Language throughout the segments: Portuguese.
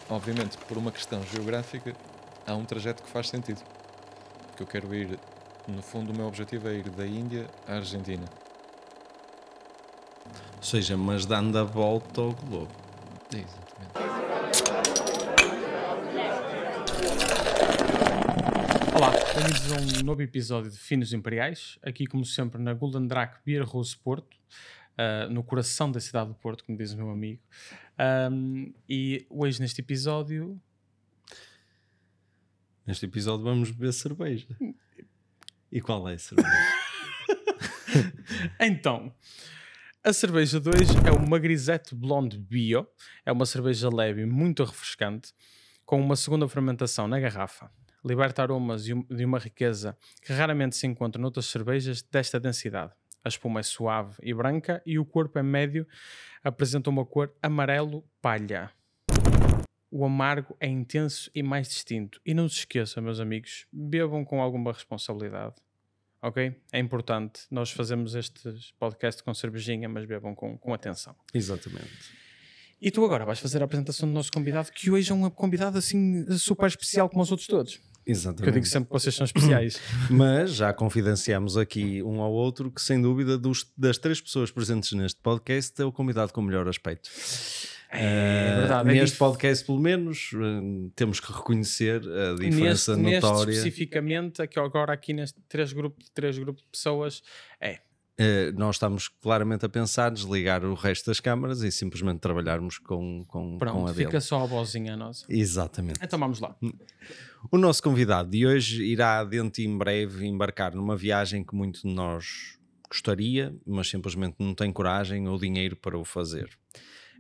obviamente, por uma questão geográfica, há um trajeto que faz sentido. Porque eu quero ir, no fundo, o meu objetivo é ir da Índia à Argentina. Ou seja, mas dando a volta ao globo. Exatamente. Olá, bem-vindos a um novo episódio de Finos Imperiais, aqui como sempre na Golden Drac Beer House Porto, no coração da cidade do Porto, como diz o meu amigo. E hoje neste episódio... Neste episódio vamos beber cerveja. E qual é a cerveja? Então, a cerveja de hoje é uma Grisette Blonde Bio, é uma cerveja leve e muito refrescante, com uma segunda fermentação na garrafa. Liberta aromas de uma riqueza que raramente se encontra noutras cervejas desta densidade. A espuma é suave e branca e o corpo é médio, apresenta uma cor amarelo palha. O amargo é intenso e mais distinto. E não se esqueçam, meus amigos, bebam com alguma responsabilidade. Ok? É importante. Nós fazemos este podcast com cervejinha, mas bebam com atenção. Exatamente. E tu agora vais fazer a apresentação do nosso convidado, que hoje é um convidado assim super especial como os outros todos. Exatamente. Que eu digo sempre que vocês são especiais. Mas já confidenciamos aqui um ao outro que, sem dúvida, das 3 pessoas presentes neste podcast, é o convidado com o melhor aspecto. É verdade. Neste podcast, pelo menos, temos que reconhecer a diferença notória. Neste especificamente, agora aqui neste três grupos de pessoas, nós estamos claramente a pensar desligar o resto das câmaras e simplesmente trabalharmos com pronto, a dele. fica só a vozinha nossa. Exatamente. Então vamos lá. O nosso convidado de hoje irá dentro em breve embarcar numa viagem que muito de nós gostaria, mas simplesmente não tem coragem ou dinheiro para o fazer.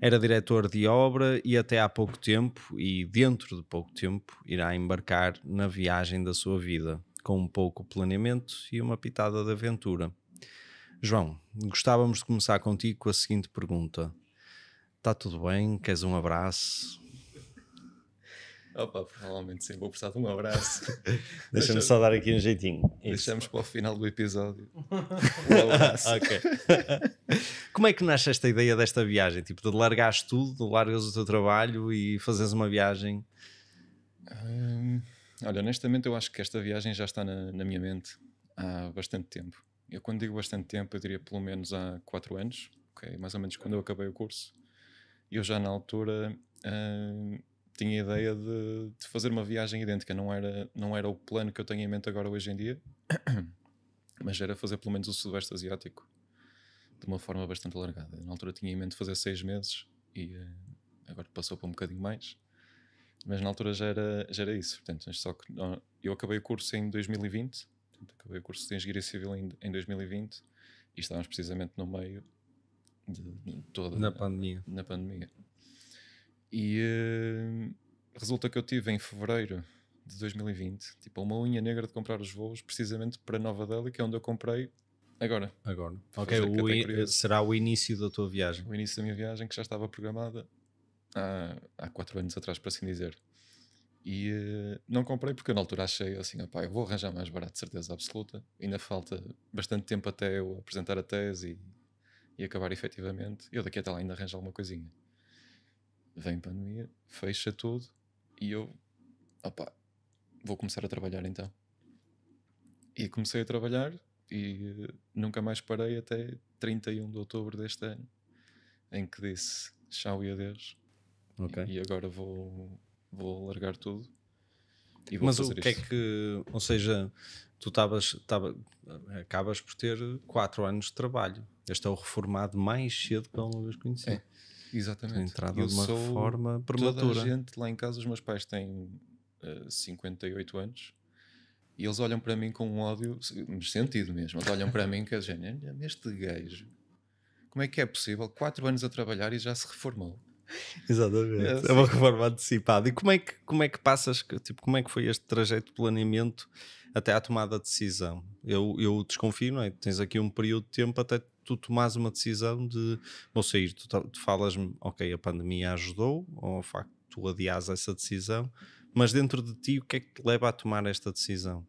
Era diretor de obra e até há pouco tempo, e dentro de pouco tempo, irá embarcar na viagem da sua vida, com um pouco planeamento e uma pitada de aventura. João, gostávamos de começar contigo com a seguinte pergunta. Está tudo bem? Queres um abraço? Opa, provavelmente sim, vou precisar de um abraço. Deixa-me só dar aqui um jeitinho. Deixamos para o final do episódio um abraço. Ok. Como é que nasce esta ideia desta viagem? Tipo, de largares tudo, de largas o teu trabalho e fazes uma viagem? Olha, honestamente eu acho que esta viagem já está na minha mente há bastante tempo. Eu quando digo bastante tempo, eu diria pelo menos há 4 anos, okay? Mais ou menos quando eu acabei o curso. E eu já na altura tinha a ideia de fazer uma viagem idêntica. Não era o plano que eu tenho em mente agora hoje em dia, mas era fazer pelo menos o Sudoeste Asiático de uma forma bastante alargada. Na altura tinha em mente fazer 6 meses e agora passou para um bocadinho mais. Mas na altura já era isso. Portanto, só que eu acabei o curso em 2020. Portanto, acabei o curso de Engenharia Civil em 2020 e estávamos precisamente no meio de toda Na pandemia. E resulta que eu tive em fevereiro de 2020 tipo uma unha negra de comprar os voos precisamente para Nova Delhi, que é onde eu comprei agora. Ok, será o início da tua viagem. O início da minha viagem, que já estava programada há 4 anos atrás, para assim dizer. E não comprei porque eu na altura achei assim, eu vou arranjar mais barato, de certeza absoluta. Ainda falta bastante tempo até eu apresentar a tese e acabar efetivamente. Eu daqui até lá ainda arranjo alguma coisinha. Vem pandemia, fecha tudo e eu, vou começar a trabalhar então. E comecei a trabalhar e nunca mais parei até 31 de outubro deste ano, em que disse tchau e adeus. Okay. E agora vou largar tudo e vou mas fazer o que isto. É que, ou seja, tu acabas por ter 4 anos de trabalho. Este é o reformado mais cedo que alguma vez conheci. É, exatamente. Entrada de uma forma prematura. Toda a gente lá em casa, os meus pais têm 58 anos e eles olham para mim com um ódio, sentido mesmo, eles olham para mim que este gajo, como é que é possível 4 anos a trabalhar e já se reformou? Exatamente, é uma reforma antecipada. E como é que passas, tipo, como é que foi este trajeto de planeamento até à tomada de decisão? Eu desconfio, não é? Tens aqui um período de tempo até tu tomares uma decisão de vou sair. Tu falas-me, ok, a pandemia ajudou, ou o facto de tu adiares essa decisão, mas dentro de ti o que é que te leva a tomar esta decisão?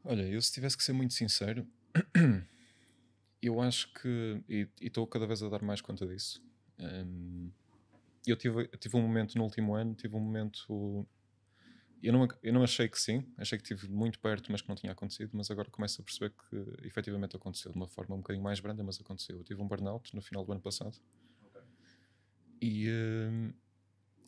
Olha, eu se tivesse que ser muito sincero, eu acho que, e estou cada vez a dar mais conta disso, eu tive um momento no último ano, eu não achei que sim, achei que estive muito perto, mas que não tinha acontecido, mas agora começo a perceber que efetivamente aconteceu de uma forma um bocadinho mais branda, mas aconteceu. Eu tive um burnout no final do ano passado. E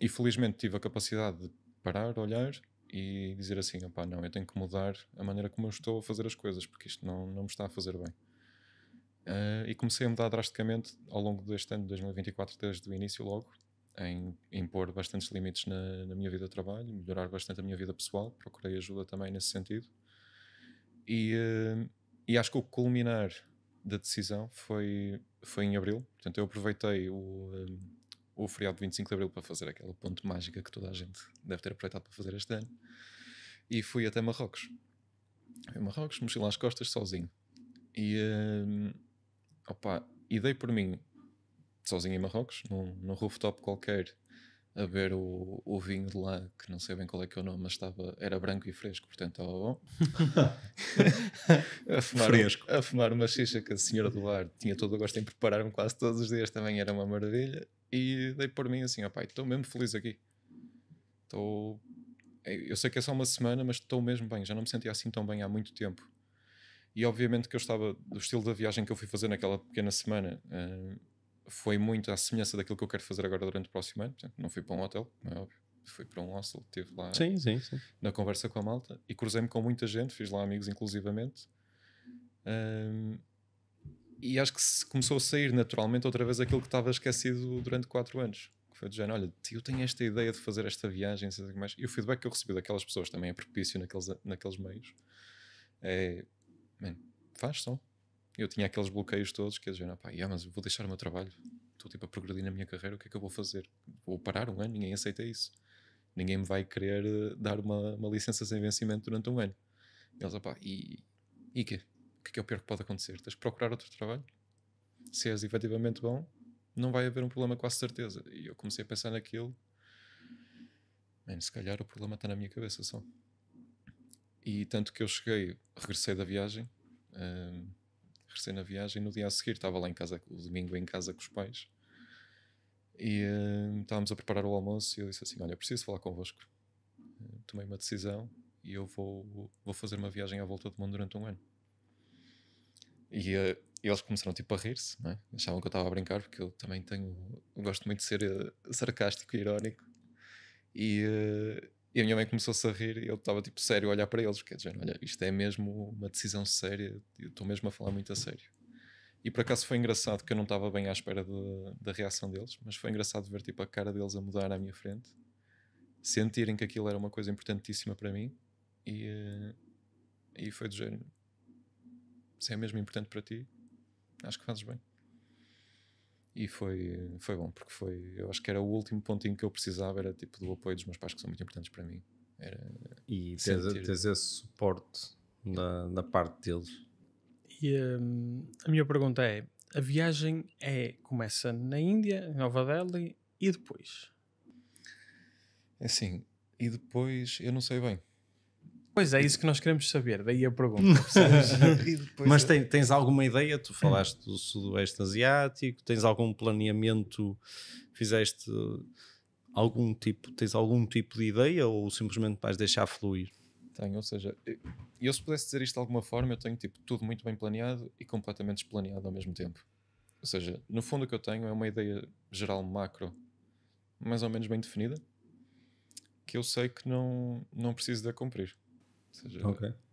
felizmente tive a capacidade de parar, olhar e dizer assim, opá, não, eu tenho que mudar a maneira como eu estou a fazer as coisas, porque isto não me está a fazer bem. E comecei a mudar drasticamente ao longo deste ano de 2024, desde o início logo, em impor bastantes limites na minha vida de trabalho, melhorar bastante a minha vida pessoal, procurei ajuda também nesse sentido. E acho que o culminar da decisão foi em abril, portanto eu aproveitei o feriado de 25 de abril para fazer aquela ponte mágica que toda a gente deve ter aproveitado para fazer este ano, e fui até Marrocos. Mochila às costas, sozinho. E dei por mim sozinho em Marrocos, num rooftop qualquer, a ver o vinho de lá, que não sei bem qual é que é o nome, mas era branco e fresco, portanto estava bom. a fumar uma xixa que a senhora do bar tinha todo o gosto em preparar-me quase todos os dias, também era uma maravilha. E dei por mim assim, estou mesmo feliz aqui. Eu sei que é só uma semana, mas estou mesmo bem, já não me sentia assim tão bem há muito tempo. E obviamente que eu estava, do estilo da viagem que eu fui fazer naquela pequena semana, foi muito à semelhança daquilo que eu quero fazer agora durante o próximo ano. Portanto, não fui para um hotel, não é óbvio, fui para um hostel, estive lá Sim. na conversa com a malta e cruzei-me com muita gente, fiz lá amigos inclusivamente. E acho que começou a sair naturalmente outra vez aquilo que estava esquecido durante 4 anos. Que foi do género, olha, eu tenho esta ideia de fazer esta viagem, sei mais. E o feedback que eu recebi daquelas pessoas também é propício naqueles meios. Faz só. Eu tinha aqueles bloqueios todos que é do género, mas eu vou deixar o meu trabalho, estou tipo a progredir na minha carreira, o que é que eu vou fazer? Vou parar um ano? Ninguém aceita isso. Ninguém me vai querer dar uma licença sem vencimento durante um ano. E eles, e quê? O que é o pior que pode acontecer? Tens que procurar outro trabalho. Se és efetivamente bom, não vai haver um problema, quase certeza. E eu comecei a pensar naquilo. Se calhar o problema está na minha cabeça só. E tanto que eu regressei da viagem, regressei na viagem, no dia a seguir estava lá em casa, o domingo em casa com os pais, e estávamos a preparar o almoço e eu disse assim, olha, preciso falar convosco. Tomei uma decisão e eu vou fazer uma viagem à volta do mundo durante um ano. E eles começaram tipo a rir-se, não é? Achavam que eu estava a brincar, porque eu também gosto muito de ser sarcástico e irónico. E a minha mãe começou-se a rir e eu estava tipo sério a olhar para eles, porque olha, isto é mesmo uma decisão séria, eu estou mesmo a falar muito a sério. E por acaso foi engraçado, que eu não estava bem à espera da reação deles, mas foi engraçado ver tipo a cara deles a mudar à minha frente, sentirem que aquilo era uma coisa importantíssima para mim, e foi do género, se é mesmo importante para ti, acho que fazes bem. E foi bom, porque eu acho que era o último pontinho que eu precisava, era tipo do apoio dos meus pais, que são muito importantes para mim. E tens esse suporte da parte deles. E a minha pergunta é, a viagem começa na Índia, em Nova Delhi, e depois? É assim, e depois eu não sei bem. Pois é, isso que nós queremos saber, daí a pergunta. Mas tens alguma ideia? Tu falaste do Sudoeste Asiático, tens algum planeamento, fizeste tens algum tipo de ideia ou simplesmente vais deixar fluir? Tenho, ou seja, eu se pudesse dizer isto de alguma forma, eu tenho tipo tudo muito bem planeado e completamente desplaneado ao mesmo tempo. Ou seja, no fundo o que eu tenho é uma ideia geral macro, mais ou menos bem definida, que eu sei que não preciso de a cumprir. Ou seja,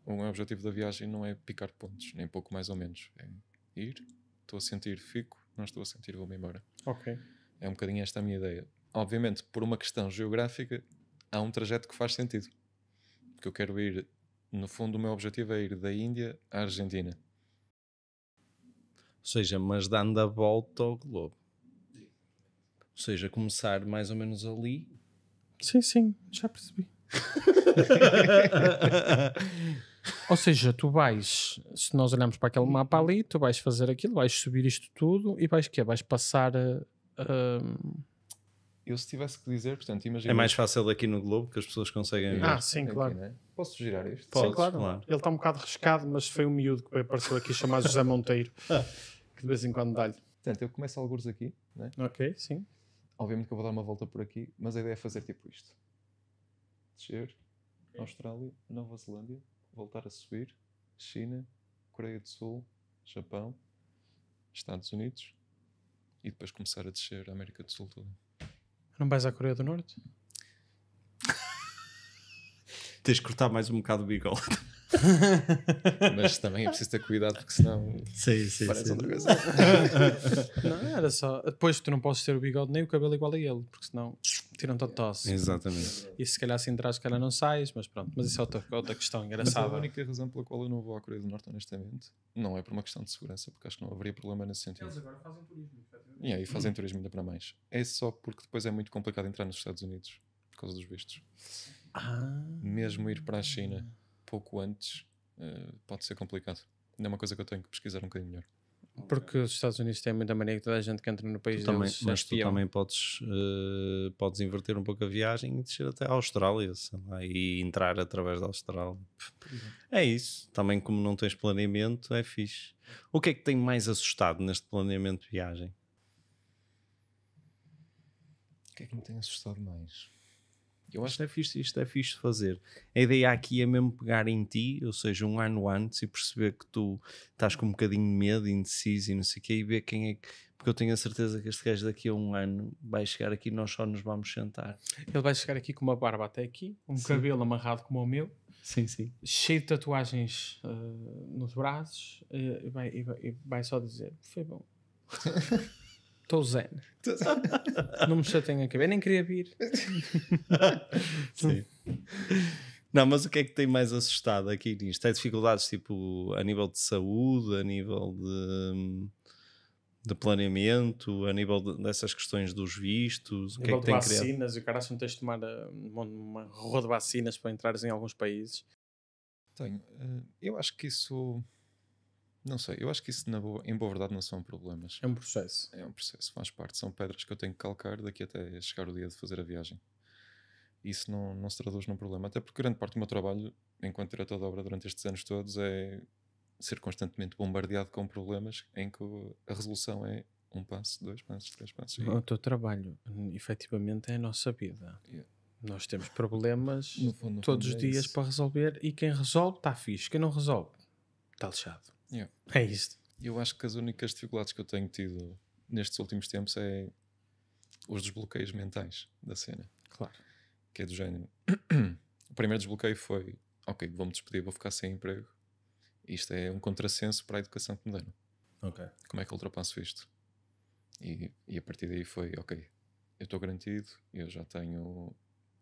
o objetivo da viagem não é picar pontos, nem pouco mais ou menos. É ir, estou a sentir, fico, não estou a sentir, vou-me embora. Ok. É um bocadinho esta a minha ideia. Obviamente, por uma questão geográfica, há um trajeto que faz sentido. Porque eu quero ir, no fundo o meu objetivo é ir da Índia à Argentina. Ou seja, mas dando a volta ao globo. Ou seja, começar mais ou menos ali. Sim, já percebi. Ou seja, tu vais, se nós olharmos para aquele mapa ali, tu vais fazer aquilo, vais subir isto tudo e vais passar Eu se tivesse que dizer, portanto, imagina... É mais fácil aqui no globo que as pessoas conseguem ver. Sim, claro. Aqui, né? Posso girar isto? Sim, claro. Ele está um bocado riscado, mas foi um miúdo que apareceu aqui chamado José Monteiro, que de vez em quando dá-lhe. Portanto, eu começo algures aqui, né? Ok, sim. obviamente que eu vou dar uma volta por aqui, mas a ideia é fazer tipo isto. Descer, Austrália, Nova Zelândia, voltar a subir, China, Coreia do Sul, Japão, Estados Unidos e depois começar a descer a América do Sul toda. Não vais à Coreia do Norte? Tens de cortar mais um bocado o bigode. Mas também é preciso ter cuidado porque senão Sim. parece outra coisa. Não, era só. Depois tu não podes ter o bigode nem o cabelo igual a ele, porque senão tiram-te a tosse. Exatamente. E se calhar se entras, se calhar não sais, mas pronto. Mas isso é outra questão Mas a engraçada. única razão pela qual eu não vou à Coreia do Norte, honestamente, não é por uma questão de segurança, porque acho que não haveria problema nesse sentido. agora fazem turismo, E aí fazem turismo ainda para mais. É só porque depois é muito complicado entrar nos Estados Unidos por causa dos vistos. Mesmo ir para a China pouco antes pode ser complicado. Ainda é uma coisa que eu tenho que pesquisar um bocadinho melhor. Porque os Estados Unidos têm muita mania que toda a gente que entra no país deles é Mas tu espião. também podes inverter um pouco a viagem e descer até a Austrália, sei lá, e entrar através da Austrália. É isso. Também como não tens planeamento, é fixe. O que é que tem mais assustado neste planeamento de viagem? O que é que me tem assustado mais? Eu acho que isto é fixe de fazer. A ideia aqui é mesmo pegar em ti, ou seja, um ano antes e perceber que tu estás com um bocadinho de medo, indeciso e não sei o quê, e ver quem é que... Porque eu tenho a certeza que este gajo daqui a um ano vai chegar aqui e nós só nos vamos sentar. Ele vai chegar aqui com uma barba até aqui, um cabelo amarrado como o meu, Sim. cheio de tatuagens nos braços, e vai só dizer: foi bom. Estou zen. Não me chateiem a cabeça, nem queria vir. Sim. Não, mas o que é que tem mais assustado aqui nisto? É dificuldades tipo a nível de saúde, a nível de planeamento, a nível dessas questões dos vistos? O que é que tem criado? Vacinas, e o cara não tens de tomar uma roda de vacinas para entrares em alguns países. Tenho. Eu acho que isso... Não sei, eu acho que isso em boa verdade não são problemas. É um processo. É um processo, faz parte. São pedras que eu tenho que calcar daqui até chegar o dia de fazer a viagem. Isso não se traduz num problema. Até porque grande parte do meu trabalho, enquanto diretor de obra durante estes anos todos, é ser constantemente bombardeado com problemas em que a resolução é 1 passo, 2 passos, 3 passos. O teu trabalho, efetivamente, é a nossa vida. Yeah. Nós temos problemas No fundo, todos os é dias isso. para resolver, e quem resolve está fixe, quem não resolve está lixado. Yeah. É isto. Eu acho que as únicas dificuldades que eu tenho tido nestes últimos tempos é os desbloqueios mentais da cena. Claro. Que é do género. O primeiro desbloqueio foi: ok, vou-me despedir, vou ficar sem emprego. Isto é um contrassenso para a educação que me deram. Ok. Como é que eu ultrapasso isto? E a partir daí foi: ok, eu estou garantido, eu já tenho...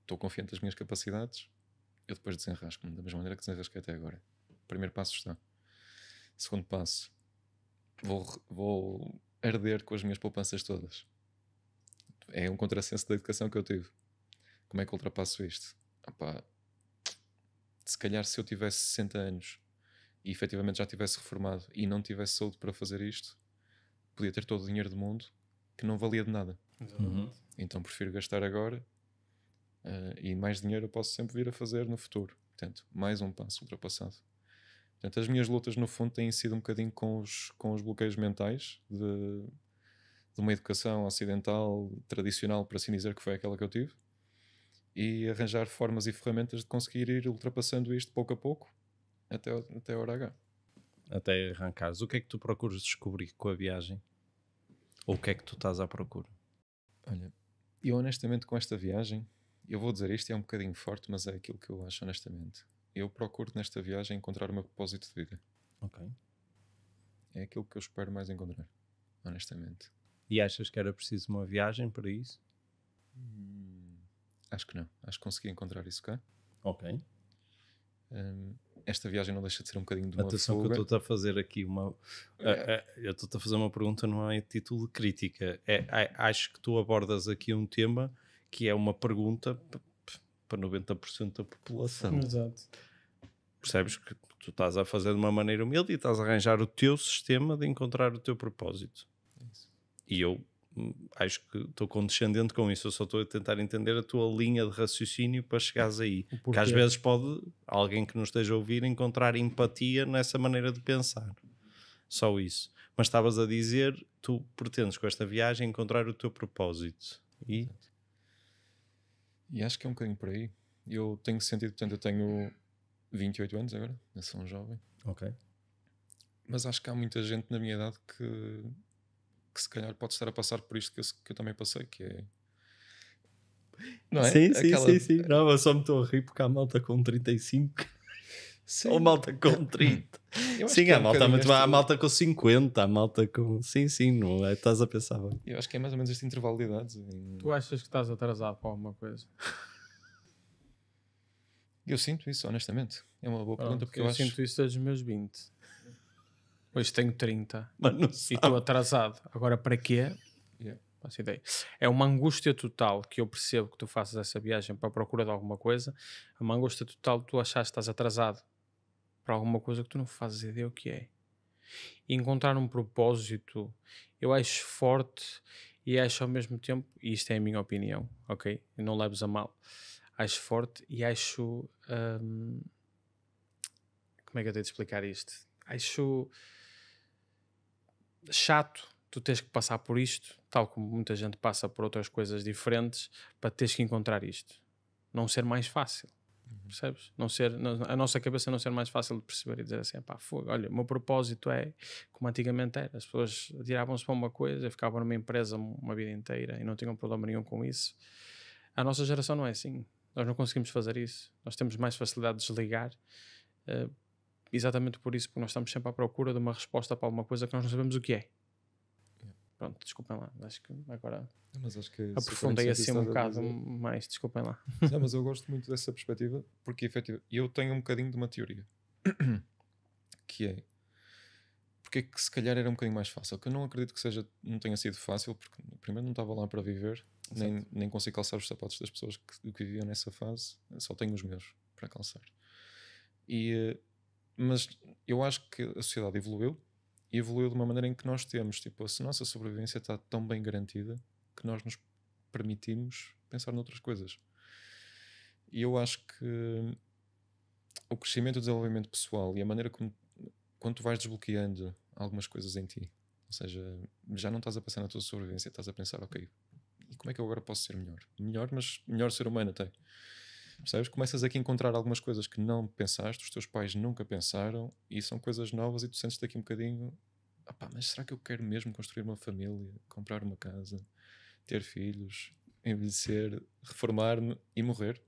Estou confiante das minhas capacidades, eu depois desenrasco-me da mesma maneira que desenrasquei até agora. Primeiro passo está. Segundo passo, vou arder com as minhas poupanças todas. É um contrassenso da educação que eu tive. Como é que eu ultrapasso isto? Se calhar se eu tivesse 60 anos e efetivamente já tivesse reformado e não tivesse saúde para fazer isto, podia ter todo o dinheiro do mundo que não valia de nada. Então prefiro gastar agora e mais dinheiro eu posso sempre vir a fazer no futuro. Portanto, mais um passo ultrapassado. Portanto, as minhas lutas no fundo têm sido um bocadinho com os bloqueios mentais de uma educação ocidental, tradicional, por assim dizer, que foi aquela que eu tive, e arranjar formas e ferramentas de conseguir ir ultrapassando isto pouco a pouco até a hora H. Até arrancares. O que é que tu procuras descobrir com a viagem? Ou o que é que tu estás à procura? Olha, eu honestamente com esta viagem, eu vou dizer isto, é um bocadinho forte, mas é aquilo que eu acho honestamente. Eu procuro nesta viagem encontrar o meu propósito de vida. Ok. É aquilo que eu espero mais encontrar, honestamente. E achas que era preciso uma viagem para isso? Acho que não. Acho que consegui encontrar isso cá. Ok. Esta viagem não deixa de ser um bocadinho de uma Atenção fuga. que eu estou-te a fazer aqui eu estou-te a fazer uma pergunta, não é título de crítica. Acho que tu abordas aqui um tema que é uma pergunta para 90% da população. Exato. Percebes que tu estás a fazer de uma maneira humilde e estás a arranjar o teu sistema de encontrar o teu propósito. Isso. E eu acho que estou condescendente com isso. Eu só estou a tentar entender a tua linha de raciocínio para chegares aí. Que às vezes pode alguém que nos esteja a ouvir encontrar empatia nessa maneira de pensar. Só isso. Mas estavas a dizer, tu pretendes com esta viagem encontrar o teu propósito. E? E acho que é um bocadinho por aí. Eu tenho sentido, portanto, eu tenho 28 anos agora, eu sou um jovem. Ok. Mas acho que há muita gente na minha idade que se calhar pode estar a passar por isto que eu também passei, que é... Não é? Sim. Não, eu só me estou a rir porque há malta com 35. Sim. Ou malta com 30. Eu acho Sim, que é há um malta bocadinho muito bem, há este- malta com 50, há malta com... Sim, não é? Estás a pensar bem. Eu acho que é mais ou menos este intervalo de idades. Tu achas que estás atrasado para alguma coisa? Eu sinto isso, honestamente. É uma boa pergunta, porque eu acho... sinto isso desde os meus 20. Hoje tenho 30 Mas não e sabe. estou atrasado. Agora para quê? Yeah. Faço ideia. É uma angústia total que eu percebo que tu faças essa viagem para a procura de alguma coisa. É uma angústia total de tu achares que estás atrasado para alguma coisa que tu não fazes ideia o que é. E encontrar um propósito, eu acho forte e acho ao mesmo tempo, e isto é a minha opinião, ok? E não leves a mal. Acho forte e acho... como é que eu tenho de explicar isto? Acho chato tu tens que passar por isto, tal como muita gente passa por outras coisas diferentes, para teres que encontrar isto. Não ser mais fácil. Percebes? Não ser, a nossa cabeça não ser mais fácil de perceber e dizer assim, pá, olha, o meu propósito é como antigamente era. As pessoas tiravam-se para uma coisa, ficavam numa empresa uma vida inteira e não tinham problema nenhum com isso. A nossa geração não é assim. Nós não conseguimos fazer isso. Nós temos mais facilidade de desligar, exatamente por isso, porque nós estamos sempre à procura de uma resposta para alguma coisa que nós não sabemos o que é. Pronto, desculpem lá, acho que agora Mas acho que aprofundei assim um bocado mais, desculpem lá. Não, mas eu gosto muito dessa perspectiva, porque efetivamente eu tenho um bocadinho de uma teoria, que é porque é que se calhar era um bocadinho mais fácil, que eu não acredito que não tenha sido fácil, porque primeiro não estava lá para viver, nem consigo calçar os sapatos das pessoas que viviam nessa fase, só tenho os meus para calçar. Mas eu acho que a sociedade evoluiu de uma maneira em que nós temos, tipo, a nossa sobrevivência está tão bem garantida que nós nos permitimos pensar noutras coisas. E eu acho que o crescimento e o desenvolvimento pessoal e a maneira como quando tu vais desbloqueando algumas coisas em ti, ou seja, já não estás a pensar na tua sobrevivência, estás a pensar, ok, e como é que eu agora posso ser melhor, mas melhor ser humano até. Percebes? Começas aqui a encontrar algumas coisas que não pensaste, os teus pais nunca pensaram, e são coisas novas e tu sentes-te aqui um bocadinho, mas será que eu quero mesmo construir uma família, comprar uma casa, ter filhos, envelhecer, reformar-me e morrer?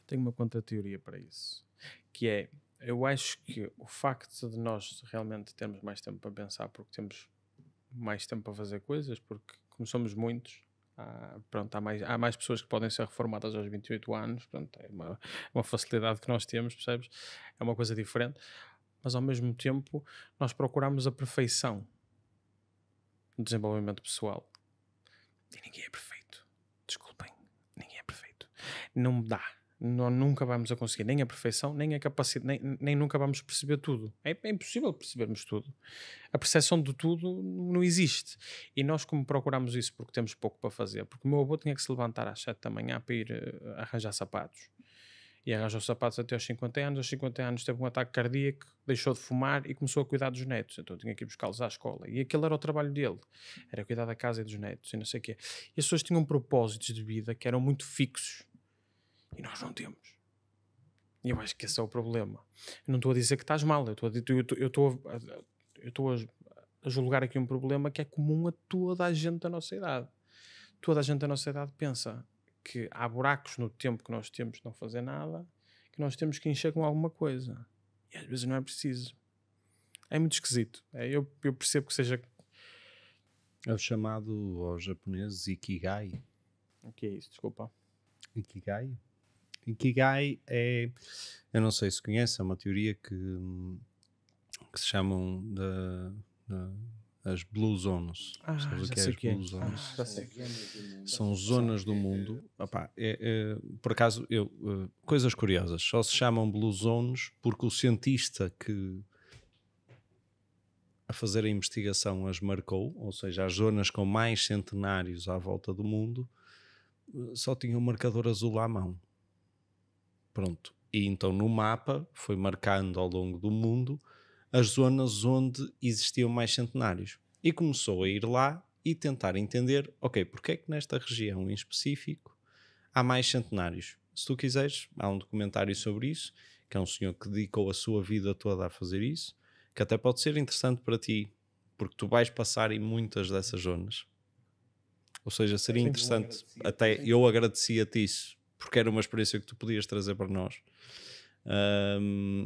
Tenho uma contra-teoria para isso, que é, eu acho que o facto de nós realmente termos mais tempo para pensar, porque temos mais tempo para fazer coisas, porque como somos muitos, há mais pessoas que podem ser reformadas aos 28 anos, pronto, é uma facilidade que nós temos, percebes? É uma coisa diferente, mas ao mesmo tempo nós procuramos a perfeição no desenvolvimento pessoal. E ninguém é perfeito. Desculpem, ninguém é perfeito. Não dá. Nós nunca vamos a conseguir nem a perfeição, nem a capacidade, nem nunca vamos perceber tudo. É impossível percebermos tudo. A percepção de tudo não existe. E nós, como procuramos isso porque temos pouco para fazer, porque o meu avô tinha que se levantar às 7 da manhã para ir arranjar sapatos. E arranjou sapatos até aos 50 anos. Aos 50 anos teve um ataque cardíaco, deixou de fumar e começou a cuidar dos netos. Então tinha que ir buscá-los à escola. E aquele era o trabalho dele. Era cuidar da casa e dos netos e não sei o quê. E as pessoas tinham propósitos de vida que eram muito fixos. E nós não temos. E eu acho que esse é o problema. Eu não estou a dizer que estás mal. Eu estou a julgar aqui um problema que é comum a toda a gente da nossa idade. Toda a gente da nossa idade pensa que há buracos no tempo que nós temos de não fazer nada, que nós temos que encher com alguma coisa. E às vezes não é preciso. É muito esquisito. Eu percebo que seja... É o chamado aos japoneses Ikigai. O que é isso? Desculpa. Ikigai? Ikigai é... Eu não sei se conhece, é uma teoria que se chamam as Blue Zones. Sabes o que é as Blue Zones? Já sei. São zonas do mundo. Por acaso, coisas curiosas. Só se chamam Blue Zones porque o cientista que a fazer a investigação as marcou, ou seja, as zonas com mais centenários à volta do mundo só tinham um marcador azul à mão. Pronto. E então no mapa foi marcando ao longo do mundo as zonas onde existiam mais centenários. E começou a ir lá e tentar entender, ok, porque é que nesta região em específico há mais centenários. Se tu quiseres, há um documentário sobre isso, que é um senhor que dedicou a sua vida toda a fazer isso, que até pode ser interessante para ti, porque tu vais passar em muitas dessas zonas. Ou seja, seria interessante, até eu agradecia-te isso, porque era uma experiência que tu podias trazer para nós.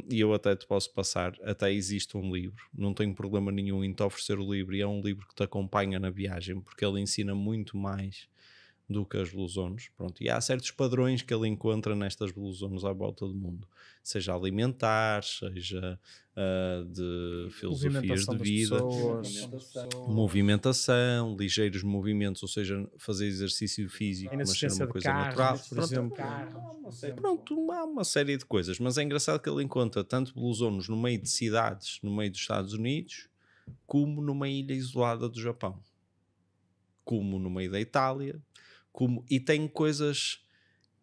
E eu até te posso passar, até existe um livro, não tenho problema nenhum em te oferecer o livro, e é um livro que te acompanha na viagem, porque ele ensina muito mais do que as Blue Zones, pronto, e há certos padrões que ele encontra nestas Blue Zones à volta do mundo, seja alimentar, seja de filosofias de vida, movimentação, ligeiros movimentos, ou seja, fazer exercício físico, mas ser uma coisa natural, por exemplo. pronto, há uma série de coisas, mas é engraçado que ele encontra tanto Blue Zones no meio de cidades, no meio dos Estados Unidos, como numa ilha isolada do Japão, como no meio da Itália, e tem coisas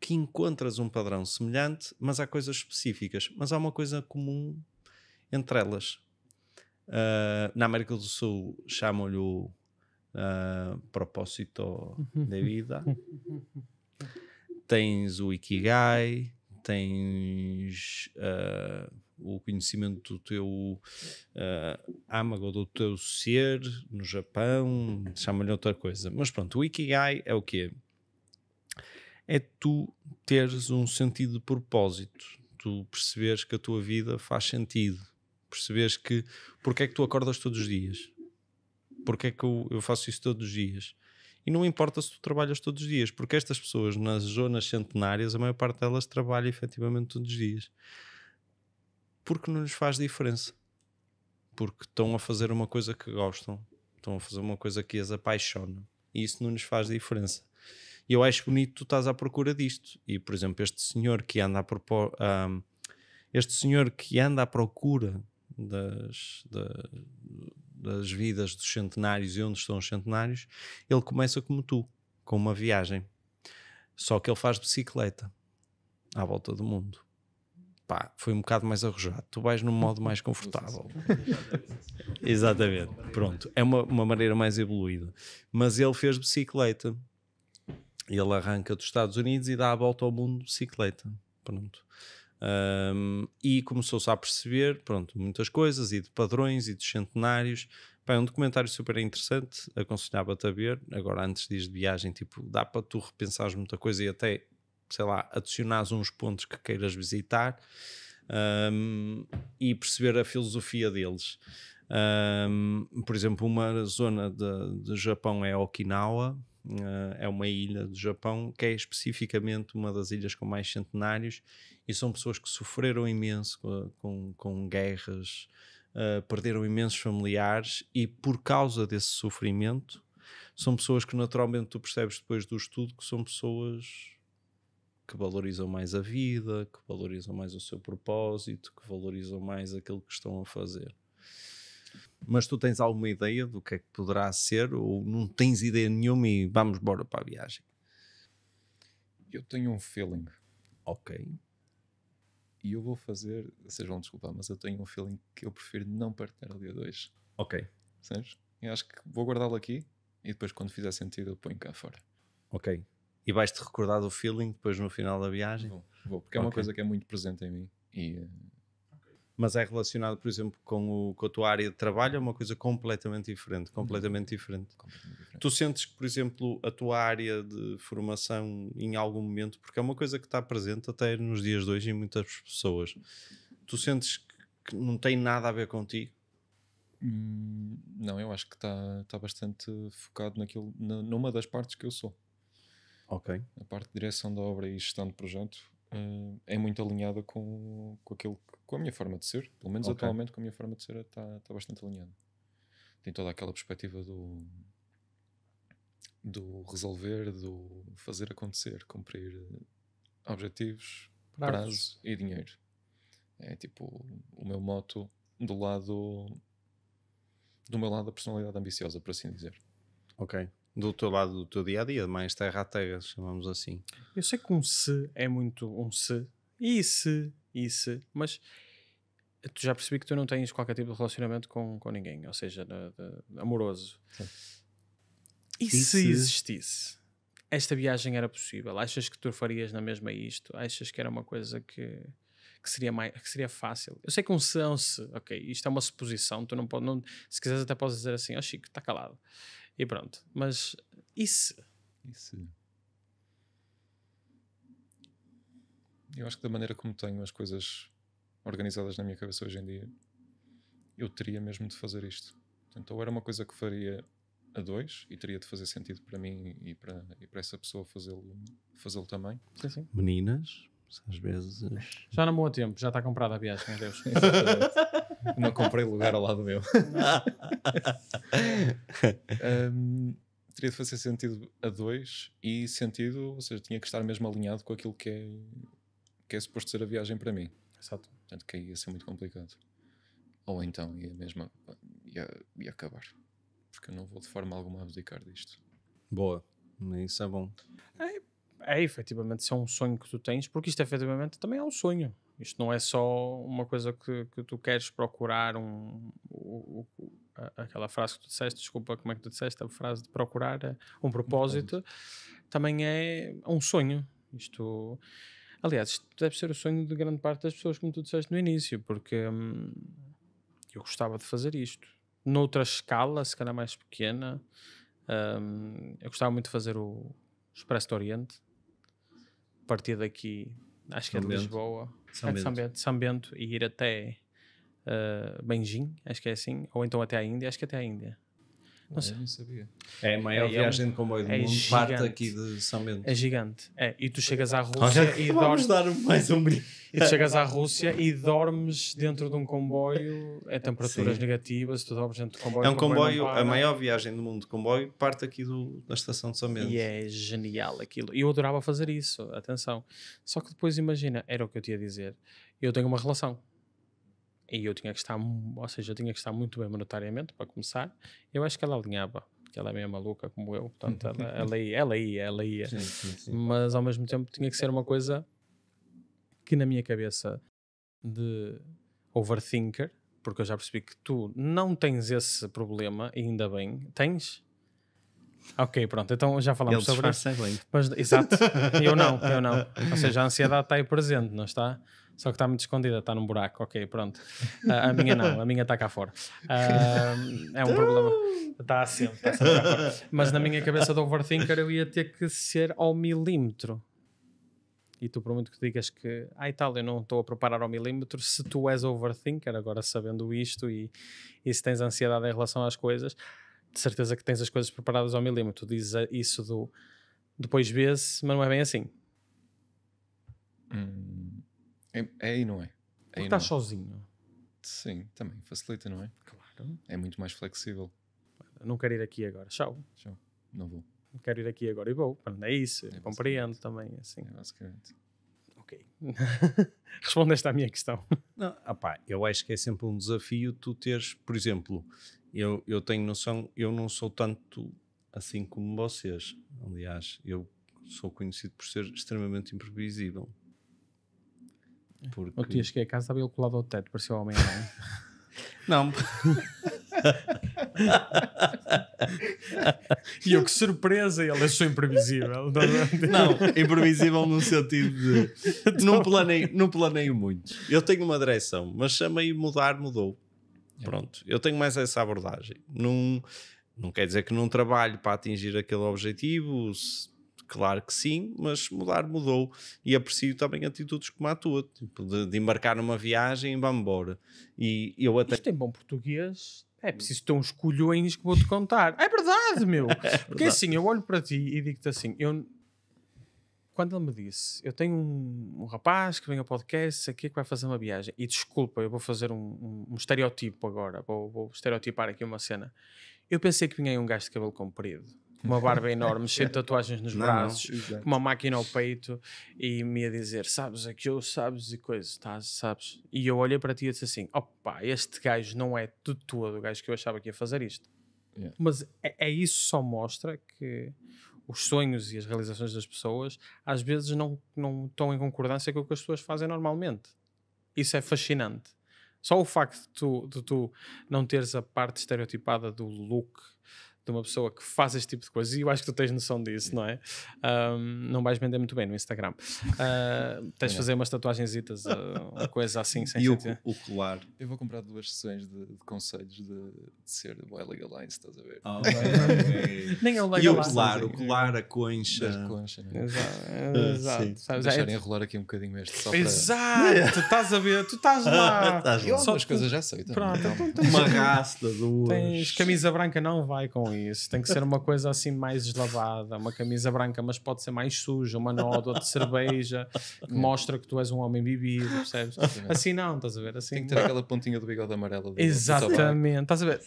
que encontras um padrão semelhante, mas há coisas específicas, mas há uma coisa comum entre elas. Na América do Sul chamam-lhe o propósito de vida. Tens o Ikigai, tens o conhecimento do teu âmago, do teu ser no Japão, chama-lhe outra coisa. Mas pronto, o Ikigai é o quê? É tu teres um sentido de propósito, tu perceberes que a tua vida faz sentido, perceberes que porque é que tu acordas todos os dias, porque é que eu faço isso todos os dias. E não importa se tu trabalhas todos os dias, porque estas pessoas nas zonas centenárias, a maior parte delas trabalha efetivamente todos os dias. Porque não lhes faz diferença. Porque estão a fazer uma coisa que gostam, estão a fazer uma coisa que as apaixona. E isso não lhes faz diferença. E eu acho bonito que tu estás à procura disto. E, por exemplo, este senhor que anda à procura das vidas dos centenários e onde estão os centenários, ele começa como tu, com uma viagem. Só que ele faz bicicleta à volta do mundo. Pá, foi um bocado mais arrojado. Tu vais num modo mais confortável. Exatamente. Pronto. É uma maneira mais evoluída. Mas ele fez bicicleta. Ele arranca dos Estados Unidos e dá a volta ao mundo de bicicleta. Pronto. E começou-se a perceber, pronto, muitas coisas e de padrões e de centenários. Pá, é um documentário super interessante, aconselhava-te a ver. Agora, antes de ir de viagem, tipo, dá para tu repensares muita coisa e até, sei lá, adicionares uns pontos que queiras visitar e perceber a filosofia deles. Por exemplo, uma zona de Japão é Okinawa. É uma ilha do Japão que é especificamente uma das ilhas com mais centenários, e são pessoas que sofreram imenso com guerras, perderam imensos familiares, e por causa desse sofrimento são pessoas que naturalmente tu percebes depois do estudo que são pessoas que valorizam mais a vida, que valorizam mais o seu propósito, que valorizam mais aquilo que estão a fazer. Mas tu tens alguma ideia do que é que poderá ser, ou não tens ideia nenhuma e vamos embora para a viagem? Eu tenho um feeling. Ok. E eu vou fazer, vocês vão desculpar, mas eu tenho um feeling que eu prefiro não partilhar ao dia 2. Ok. Sabes? Eu acho que vou guardá-lo aqui e depois, quando fizer sentido, eu ponho cá fora. Ok. E vais-te recordar do feeling depois no final da viagem? Vou, porque é uma coisa que é muito presente em mim. Mas é relacionado, por exemplo, com a tua área de trabalho, é uma coisa completamente diferente. Completamente diferente. Tu sentes que, por exemplo, a tua área de formação em algum momento, porque é uma coisa que está presente até nos dias de hoje em muitas pessoas, tu sentes que não tem nada a ver contigo? Não, eu acho que está bastante focado numa das partes que eu sou. Ok. A parte de direção da obra e gestão de projeto é muito alinhada com a minha forma de ser. Pelo menos atualmente, com a minha forma de ser, está bastante alinhada. Tem toda aquela perspectiva do resolver, do fazer acontecer, cumprir objetivos, prazo e dinheiro. É tipo o meu moto do meu lado da personalidade ambiciosa, por assim dizer. Ok. Do teu lado, do teu dia-a-dia, mais terra a terra, chamamos assim. Eu sei que um se é muito um se, e se, mas tu já percebi que tu não tens qualquer tipo de relacionamento com ninguém, ou seja, amoroso. Sim. E se existisse? Esta viagem era possível? Achas que tu farias na mesma isto? Achas que era uma coisa que seria fácil? Eu sei que um se, ok, isto é uma suposição, tu não pode, não, se quiseres até podes dizer assim, Chico, está calado. E pronto. Mas e se? Eu acho que da maneira como tenho as coisas organizadas na minha cabeça hoje em dia, eu teria mesmo de fazer isto. Portanto, ou era uma coisa que faria a dois e teria de fazer sentido para mim e para essa pessoa fazê-lo também. Sim. Meninas, às vezes... Já não há tempo, já está comprada a viagem, meu Deus. Não comprei lugar ao lado meu. Teria de fazer sentido a dois e sentido, ou seja, tinha que estar mesmo alinhado com aquilo que é suposto ser a viagem para mim. Exato. Portanto, que aí ia ser muito complicado. Ou então ia acabar. Porque eu não vou de forma alguma abdicar disto. Boa, isso é bom. É efetivamente, se é um sonho que tu tens, porque isto efetivamente também é um sonho. Isto não é só uma coisa que tu queres procurar aquela frase que tu disseste, desculpa, como é que tu disseste? A frase de procurar um propósito também é um sonho. Isto, aliás, isto deve ser o sonho de grande parte das pessoas, como tu disseste no início, porque eu gostava de fazer isto. Noutra escala, se calhar mais pequena, eu gostava muito de fazer o Expresso do Oriente, partir daqui, acho que é de Lisboa, São Bento, e ir até Beijing, acho que é assim, ou então até a Índia, acho que até a Índia. Não sei. Eu nem sabia. É a maior viagem de comboio do mundo, gigante. parte aqui de São Bento. É gigante. E tu chegas à Rússia e dormes. Mais um brilho. E tu chegas à Rússia e dormes dentro de um comboio a temperaturas negativas, tu dormes dentro do comboio. É um comboio, a maior viagem do mundo de comboio, parte aqui da estação de São Bento. E é genial aquilo. E eu adorava fazer isso, atenção. Só que depois imagina, era o que eu te ia dizer, eu tenho uma relação. E eu tinha que estar, ou seja, eu tinha que estar muito bem monetariamente para começar. Eu acho que ela alinhava, porque ela é meio maluca como eu, portanto ela ia. Sim. Mas ao mesmo tempo tinha que ser uma coisa que na minha cabeça de overthinker, porque eu já percebi que tu não tens esse problema, e ainda bem, tens? Ok, pronto, então já falamos sobre isso. Mas, exato, eu não. Ou seja, a ansiedade está aí presente, não está? Só que está muito escondida, está num buraco. Ok, pronto. A minha não, a minha está cá fora. É um problema. Está sempre cá fora. Mas na minha cabeça de overthinker eu ia ter que ser ao milímetro. E tu, por muito que digas que e tal, eu não estou a preparar ao milímetro, se tu és overthinker, agora sabendo isto e se tens ansiedade em relação às coisas, de certeza que tens as coisas preparadas ao milímetro. Diz isso do depois vê-se, mas não é bem assim. É e não é. Porque estás sozinho. Sim, também facilita, não é? Claro. É muito mais flexível. Não quero ir aqui agora. Tchau. Não vou. Quero ir aqui agora e vou. É isso. Compreendo também. Assim. É basicamente. Ok. Respondeste à minha questão. Não, eu acho que é sempre um desafio tu teres, por exemplo, eu tenho noção, eu não sou tanto assim como vocês. Aliás, eu sou conhecido por ser extremamente imprevisível. Porque... O tio cheguei a casa, estava ele colado ao teto, parecia o Homem-Aranha. Não. E eu, que surpresa, ele achou imprevisível. Não, imprevisível no sentido de não planeio muito. Eu tenho uma direção, mas chamei mudar, mudou. Pronto, eu tenho mais essa abordagem. Não quer dizer que não trabalho para atingir aquele objetivo, claro que sim, mas mudar mudou. E aprecio também atitudes como a tua, tipo de embarcar numa viagem e vamos embora. E eu até... Isto em bom português é preciso ter uns colhões que vou-te contar. É verdade, meu! Porque assim, eu olho para ti e digo-te assim, quando ele me disse, eu tenho um rapaz que vem ao podcast aqui que vai fazer uma viagem, e desculpa, eu vou fazer um estereotipo agora, vou estereotipar aqui uma cena. Eu pensei que vinha aí um gajo de cabelo comprido, uma barba enorme, cheio de tatuagens nos braços, com uma máquina ao peito, e me ia dizer, sabes aquilo, sabes e coisas, sabes? E eu olhei para ti e disse assim, opa, este gajo não é de todo o gajo que eu achava que ia fazer isto. Yeah. Mas isso só mostra que os sonhos e as realizações das pessoas às vezes não estão em concordância com o que as pessoas fazem normalmente. Isso é fascinante. Só o facto de tu não teres a parte estereotipada do look, de uma pessoa que faz este tipo de coisas, e eu acho que tu tens noção disso, não é? Não vais vender muito bem no Instagram. Tens de fazer umas tatuagenzitas, uma coisa assim, sem E sentido. o colar. Eu vou comprar 2 sessões de conselhos de ser boy legalize, estás a ver? Nem é o E o legalize. colar, a concha. Das concha, né? Exato. Sim. Sabes? Deixarem rolar aqui um bocadinho este só para... Exato, tu estás a ver, tu estás lá. Estás lá. Eu Só algumas coisas já sei também. Pronto, Calma. então Uma rasta, duas. tens camisa branca, não vai com isso. Tem que ser uma coisa assim mais deslavada. Uma camisa branca, mas pode ser mais suja. Uma nódoa de cerveja que mostra que tu és um homem bebido, percebes? Assim não, estás a ver? Assim, Tem que ter aquela pontinha do bigode amarelo. Do tabaco. exatamente, estás a ver?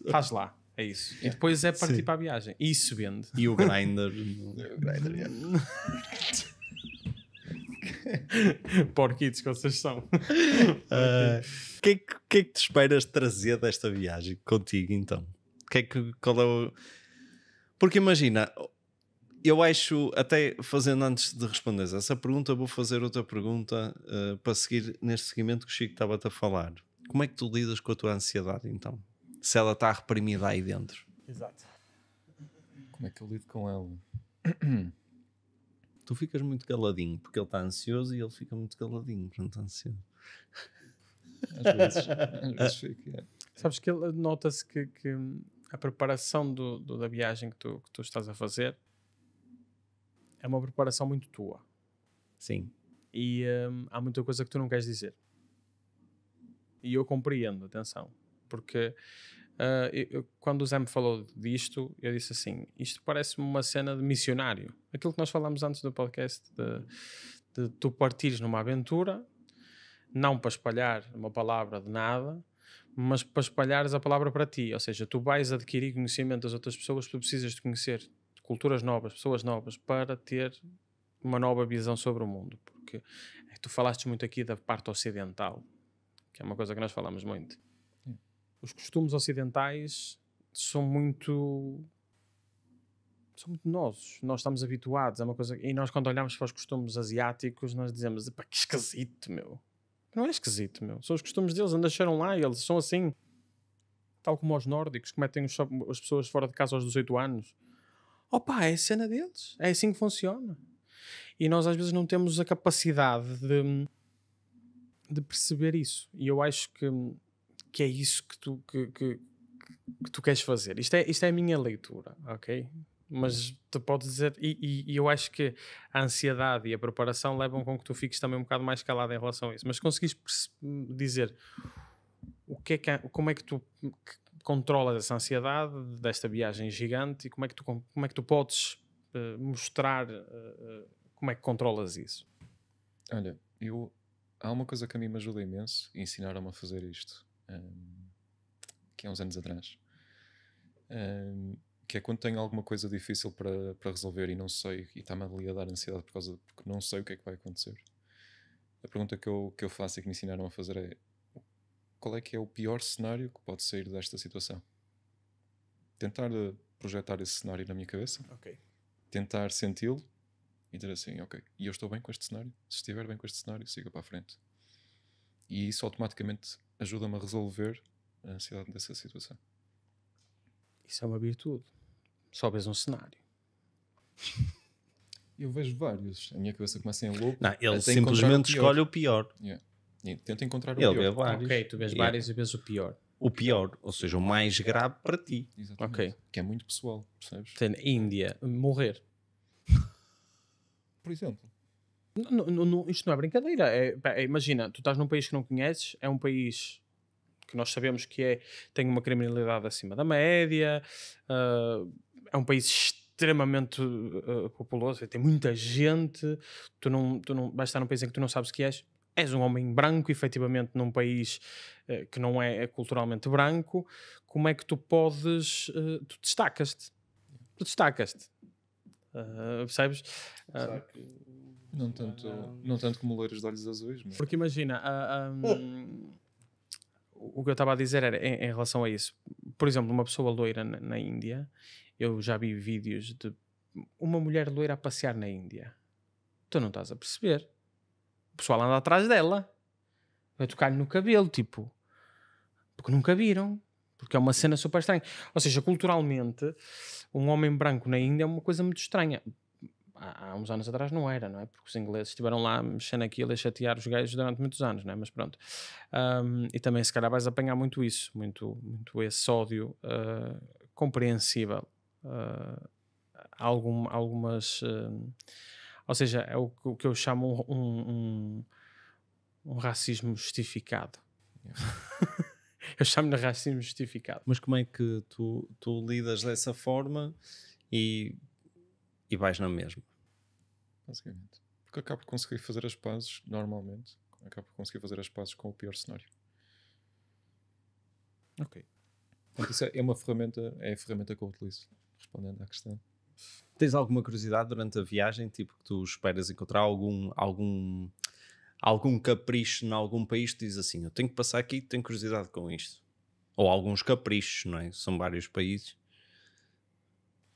Faz lá, é isso. E depois é partir Sim. para a viagem. E isso vende. E o grinder. O grinder, yeah. Porquitos que vocês são. O que é que te esperas trazer desta viagem contigo, então? Qual é o... Porque imagina, eu acho, até fazendo antes de responderes essa pergunta, vou fazer outra pergunta para seguir neste seguimento que o Chico estava-te a falar. Como é que tu lidas com a tua ansiedade, então? Se ela está reprimida aí dentro. Exato. Como é que eu lido com ela? Tu ficas muito caladinho, porque ele está ansioso e ele fica muito caladinho, quando está ansioso. Às vezes fico, yeah. Sabes que nota-se que a preparação da viagem que tu estás a fazer é uma preparação muito tua. Sim. E há muita coisa que tu não queres dizer. E eu compreendo, atenção. Porque quando o Zé me falou disto, eu disse assim, isto parece-me uma cena de missionário. Aquilo que nós falámos antes do podcast, de tu partires numa aventura, não para espalhar uma palavra de nada, mas para espalhares a palavra para ti. Ou seja, tu vais adquirir conhecimento das outras pessoas, tu precisas de conhecer culturas novas, pessoas novas, para ter uma nova visão sobre o mundo. Porque tu falaste muito aqui da parte ocidental, que é uma coisa que nós falamos muito. Os costumes ocidentais são muito nós estamos habituados a uma coisa, e nós quando olhamos para os costumes asiáticos nós dizemos, pá, que esquisito, meu. Não é esquisito, meu. São os costumes deles, nasceram lá e eles são assim. Tal como os nórdicos, que metem as pessoas fora de casa aos 18 anos. Opa, é a cena deles. É assim que funciona. E nós às vezes não temos a capacidade de perceber isso. E eu acho que é isso que tu queres fazer. Isto é a minha leitura, ok? Mas tu podes dizer, e eu acho que a ansiedade e a preparação levam com que tu fiques também um bocado mais calado em relação a isso. Mas conseguiste dizer como é que tu controlas essa ansiedade desta viagem gigante e como é que tu podes mostrar como é que controlas isso? Olha, há uma coisa que a mim me ajuda imenso e ensinaram-me a fazer isto, que há uns anos atrás. Que é quando tenho alguma coisa difícil para resolver e não sei, e está-me ali a dar ansiedade porque não sei o que é que vai acontecer. A pergunta que eu faço e que me ensinaram a fazer é: qual é que é o pior cenário que pode sair desta situação? Tentar projetar esse cenário na minha cabeça, tentar senti-lo e dizer assim, ok, e eu estou bem com este cenário? Se estiver bem com este cenário, siga para a frente. E isso automaticamente ajuda-me a resolver a ansiedade dessa situação. Isso é uma virtude. Só vês um cenário. Eu vejo vários. A minha cabeça começa em louco. Não, ele simplesmente escolhe o pior. Yeah. E tenta encontrar o Ele pior. vê vários. Ok, tu vês vários e vês o pior. O pior, ou seja, o mais grave para ti. Exatamente. Ok. Que é muito pessoal, percebes? Tem Índia, morrer. Por exemplo. Isto não é brincadeira. Imagina, tu estás num país que não conheces, é um país que nós sabemos que tem uma criminalidade acima da média, é um país extremamente populoso, tem muita gente, tu não vais estar num país em que tu não sabes que és um homem branco, efetivamente num país que não é culturalmente branco. Como é que tu podes... tu destacas-te. Percebes? Não tanto como loiros de olhos azuis, mas... Porque imagina, o que eu estava a dizer era em relação a isso. Por exemplo, uma pessoa loira na Índia, eu já vi vídeos de uma mulher loira a passear na Índia. Tu não estás a perceber. O pessoal anda atrás dela, vai tocar-lhe no cabelo, tipo, porque nunca viram. Porque é uma cena super estranha. Ou seja, culturalmente, um homem branco na Índia é uma coisa muito estranha. Há uns anos atrás não era, não é? Porque os ingleses estiveram lá mexendo aquilo e chatear os gajos durante muitos anos, não é? Mas pronto. E também, se calhar, vais apanhar muito isso, muito esse ódio compreensível. Algumas. Ou seja, é o que eu chamo um racismo justificado. Eu chamo-lhe racismo justificado. Mas como é que tu lidas dessa forma e vais na mesma? Basicamente. Porque acabo por conseguir fazer as pazes, normalmente, acabo por conseguir fazer as pazes com o pior cenário. Ok. Portanto, isso é uma ferramenta, é a ferramenta que eu utilizo, respondendo à questão. Tens alguma curiosidade durante a viagem, tipo que tu esperas encontrar algum capricho em algum país que diz assim, eu tenho que passar aqui, tenho curiosidade com isto? Ou alguns caprichos, não é? São vários países.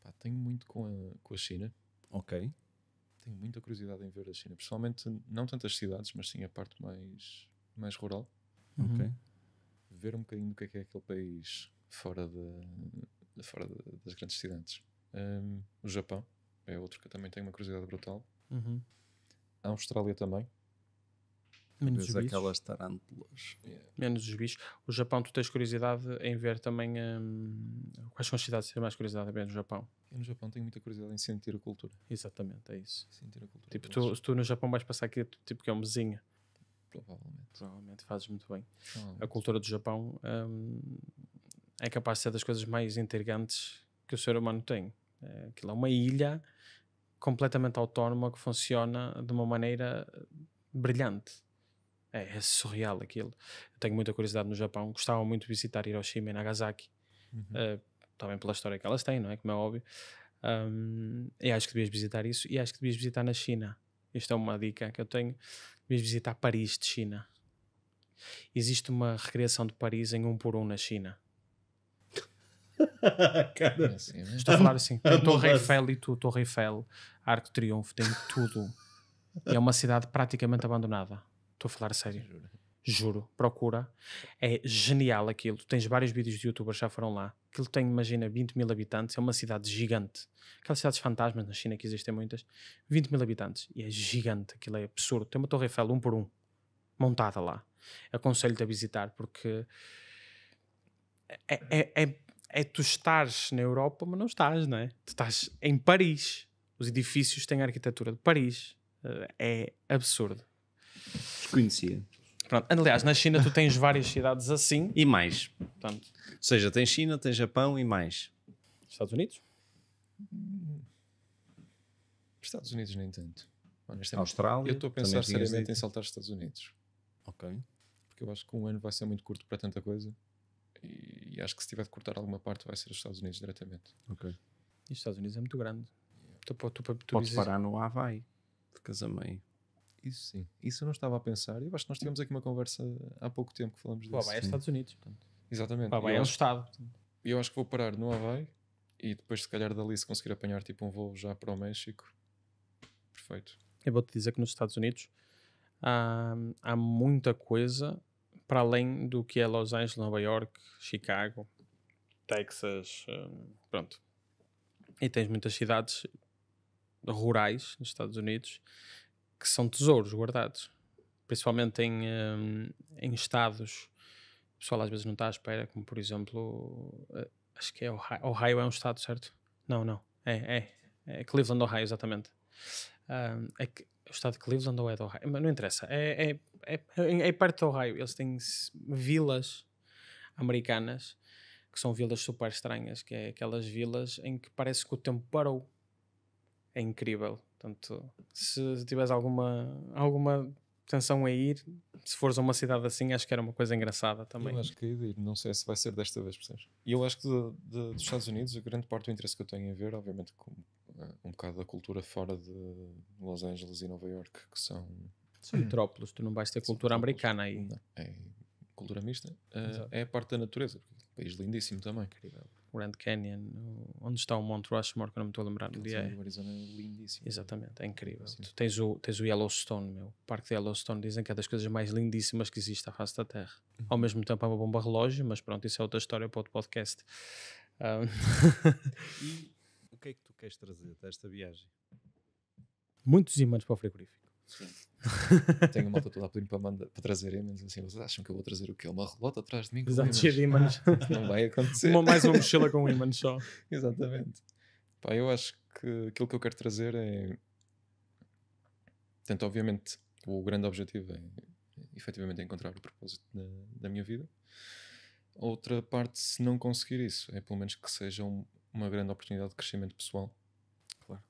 Pá, tenho muito com a China. Ok. Tenho muita curiosidade em ver a China, principalmente não tantas cidades, mas sim a parte mais rural. Ok. Ver um bocadinho do que é aquele país fora das grandes cidades. O Japão é outro que eu também tenho uma curiosidade brutal. A Austrália também. Menos os bichos. Aquelas tarântulas. Menos os bichos. O Japão, tu tens curiosidade em ver também quais são as cidades que tens mais curiosidade em ver no Japão? Eu no Japão tenho muita curiosidade em sentir a cultura. Exatamente, é isso. Sentir a cultura. Tipo, se tu no Japão vais passar aqui, tipo que é um mesinho. Provavelmente Fazes muito bem. A cultura do Japão é capaz de ser das coisas mais intrigantes que o ser humano tem. Aquilo é uma ilha completamente autónoma que funciona de uma maneira brilhante. É surreal aquilo. Eu tenho muita curiosidade no Japão. Gostava muito de visitar Hiroshima e Nagasaki. Também pela história que elas têm, não é? Como é óbvio. E acho que devias visitar isso. E acho que devias visitar na China. Isto é uma dica que eu tenho. Devias visitar Paris de China. Existe uma recriação de Paris em 1:1 na China. Cara, Estou a falar assim. Tem Torre Eiffel e tudo. Torre Eiffel, Arco de Triunfo, tem tudo. E é uma cidade praticamente abandonada. Estou a falar a sério. Juro. Procura. É genial aquilo. Tens vários vídeos de youtubers que já foram lá. Aquilo tem, imagina, 20.000 habitantes. É uma cidade gigante. Aquelas cidades fantasmas na China que existem muitas. 20.000 habitantes. E é gigante. Aquilo é absurdo. Tem uma Torre Eiffel 1:1 montada lá. Aconselho-te a visitar porque tu estás na Europa, mas não estás, não é? Tu estás em Paris. Os edifícios têm a arquitetura de Paris. É absurdo. Desconhecia. Pronto. Aliás, na China tu tens várias cidades assim. E mais? Portanto, Ou seja, tem China, tem Japão e mais? Estados Unidos? Estados Unidos nem tanto. Honestamente. Austrália? Eu estou a pensar seriamente em saltar os Estados Unidos. Ok. Porque eu acho que um ano vai ser muito curto para tanta coisa. E acho que se tiver de cortar alguma parte vai ser os Estados Unidos diretamente. Ok. E os Estados Unidos é muito grande. Tu Podes parar no Havaí. Ficas a meio. Isso sim. Isso eu não estava a pensar. Eu acho que nós tivemos aqui uma conversa há pouco tempo que falamos disso. O Havaí é Estados Unidos. Portanto. Exatamente. O Havaí é um estado. E eu acho que vou parar no Havaí e depois se calhar dali se conseguir apanhar tipo um voo já para o México. Perfeito. Eu vou-te dizer que nos Estados Unidos há muita coisa para além do que é Los Angeles, Nova York, Chicago, Texas, pronto. E tens muitas cidades rurais nos Estados Unidos que são tesouros guardados. Principalmente em estados, o pessoal às vezes não está à espera, como por exemplo, acho que é Ohio. Ohio é um estado, certo? Não. É Cleveland, Ohio, exatamente. É que o estado de Cleveland ou é de Ohio? Mas não interessa. É perto de Ohio. Eles têm vilas americanas que são vilas super estranhas, que é aquelas vilas em que parece que o tempo parou. É incrível. Portanto, se tiveres alguma tensão a ir, se fores a uma cidade assim, acho que era uma coisa engraçada também. Eu acho que ir, não sei se vai ser desta vez, percebes? E eu acho que dos Estados Unidos, a grande parte do interesse que eu tenho em ver, obviamente, um bocado da cultura fora de Los Angeles e Nova York, que são metrópoles, tu não vais ter cultura americana aí. Não, é cultura mista, Exato. é a parte da natureza. Um país lindíssimo também. Incrível. Grand Canyon, onde está o Mount Rushmore, que eu não me estou a lembrar no dia. O Arizona é lindíssimo. Exatamente, é incrível. Sim. Tu tens o Yellowstone, meu. O parque de Yellowstone dizem que é das coisas mais lindíssimas que existe à face da Terra. Ao mesmo tempo é uma bomba relógio, mas pronto, isso é outra história para outro podcast. E o que é que tu queres trazer desta viagem? Muitos ímãs para o frigorífico. Tenho a malta toda a pedir para trazer ímãs. Assim, vocês acham que eu vou trazer o quê? Uma relota atrás de mim? Com Exato, ímãs? cheio de ímãs. Não vai acontecer. Mais uma mochila com ímãs só. Exatamente. Pá, eu acho que aquilo que eu quero trazer é... Portanto, obviamente, o grande objetivo é efetivamente encontrar o propósito da minha vida. Outra parte, se não conseguir isso, é pelo menos que seja uma grande oportunidade de crescimento pessoal. Claro.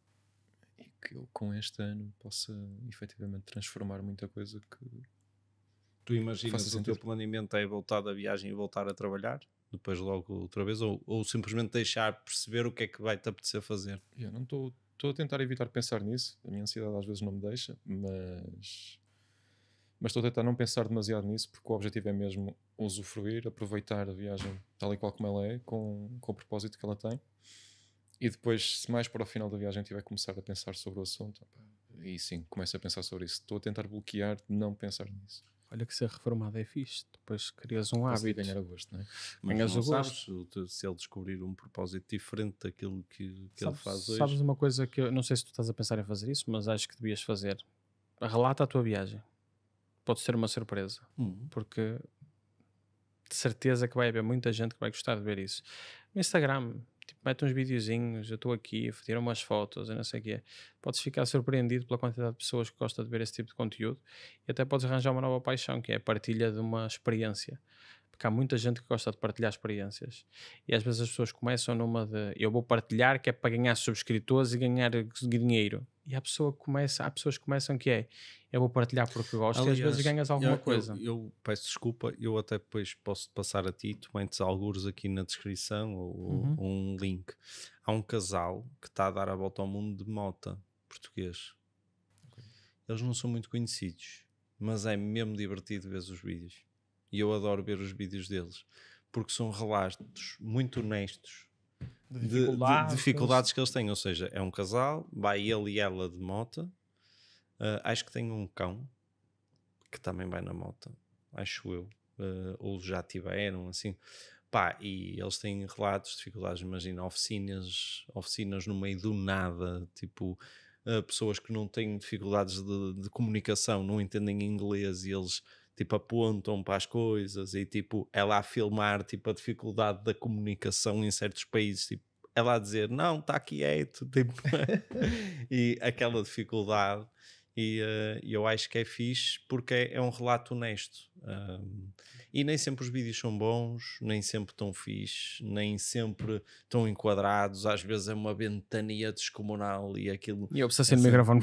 E que eu, com este ano, possa efetivamente transformar muita coisa que... Tu imaginas Faça que o teu sentido. planeamento é voltar da viagem e voltar a trabalhar? Depois logo outra vez? Ou simplesmente deixar perceber o que é que vai-te apetecer fazer? Eu não estou a tentar evitar pensar nisso. A minha ansiedade às vezes não me deixa, mas estou a tentar não pensar demasiado nisso, porque o objetivo é mesmo usufruir, aproveitar a viagem tal e qual como ela é, com o propósito que ela tem. E depois, se mais para o final da viagem tiver que começar a pensar sobre o assunto, aí sim, começo a pensar sobre isso. Estou a tentar bloquear de não pensar nisso. Olha que ser reformado é fixe. Depois crias um Posso hábito. ganhar a gosto, não é? Mas Ganhas não o sabes se ele descobrir um propósito diferente daquilo que ele faz hoje. Sabes uma coisa que eu não sei se tu estás a pensar em fazer isso, mas acho que devias fazer. Relata a tua viagem. Pode ser uma surpresa. Porque de certeza que vai haver muita gente que vai gostar de ver isso. No Instagram, tipo, mete uns videozinhos, eu estou aqui, tira umas fotos e não sei o quê. Podes ficar surpreendido pela quantidade de pessoas que gostam de ver esse tipo de conteúdo e até podes arranjar uma nova paixão, que é a partilha de uma experiência. Porque há muita gente que gosta de partilhar experiências. E às vezes as pessoas começam numa de eu vou partilhar que é para ganhar subscritores e ganhar dinheiro. E há pessoas que começam que é eu vou partilhar porque gosto e às vezes ganhas alguma coisa. Eu peço desculpa, eu até depois posso passar a ti, tu metes algures aqui na descrição ou um link. Há um casal que está a dar a volta ao mundo de moto português. Eles não são muito conhecidos, mas é mesmo divertido ver os vídeos. E eu adoro ver os vídeos deles, porque são relatos muito honestos de dificuldades que eles têm. Ou seja, é um casal, vai ele e ela de moto, acho que tem um cão que também vai na moto, acho eu, ou já tiveram, assim. Pá, e eles têm relatos de dificuldades, imagina, oficinas no meio do nada, tipo... pessoas que não têm dificuldades de comunicação, não entendem inglês e eles tipo apontam para as coisas e tipo ela a filmar tipo a dificuldade da comunicação em certos países, tipo ela a dizer não, está quieto, tipo, e aquela dificuldade e eu acho que é fixe porque é um relato honesto. E nem sempre os vídeos são bons, nem sempre tão fixe, nem sempre tão enquadrados, às vezes é uma ventania descomunal e aquilo... E eu preciso ser no microfone.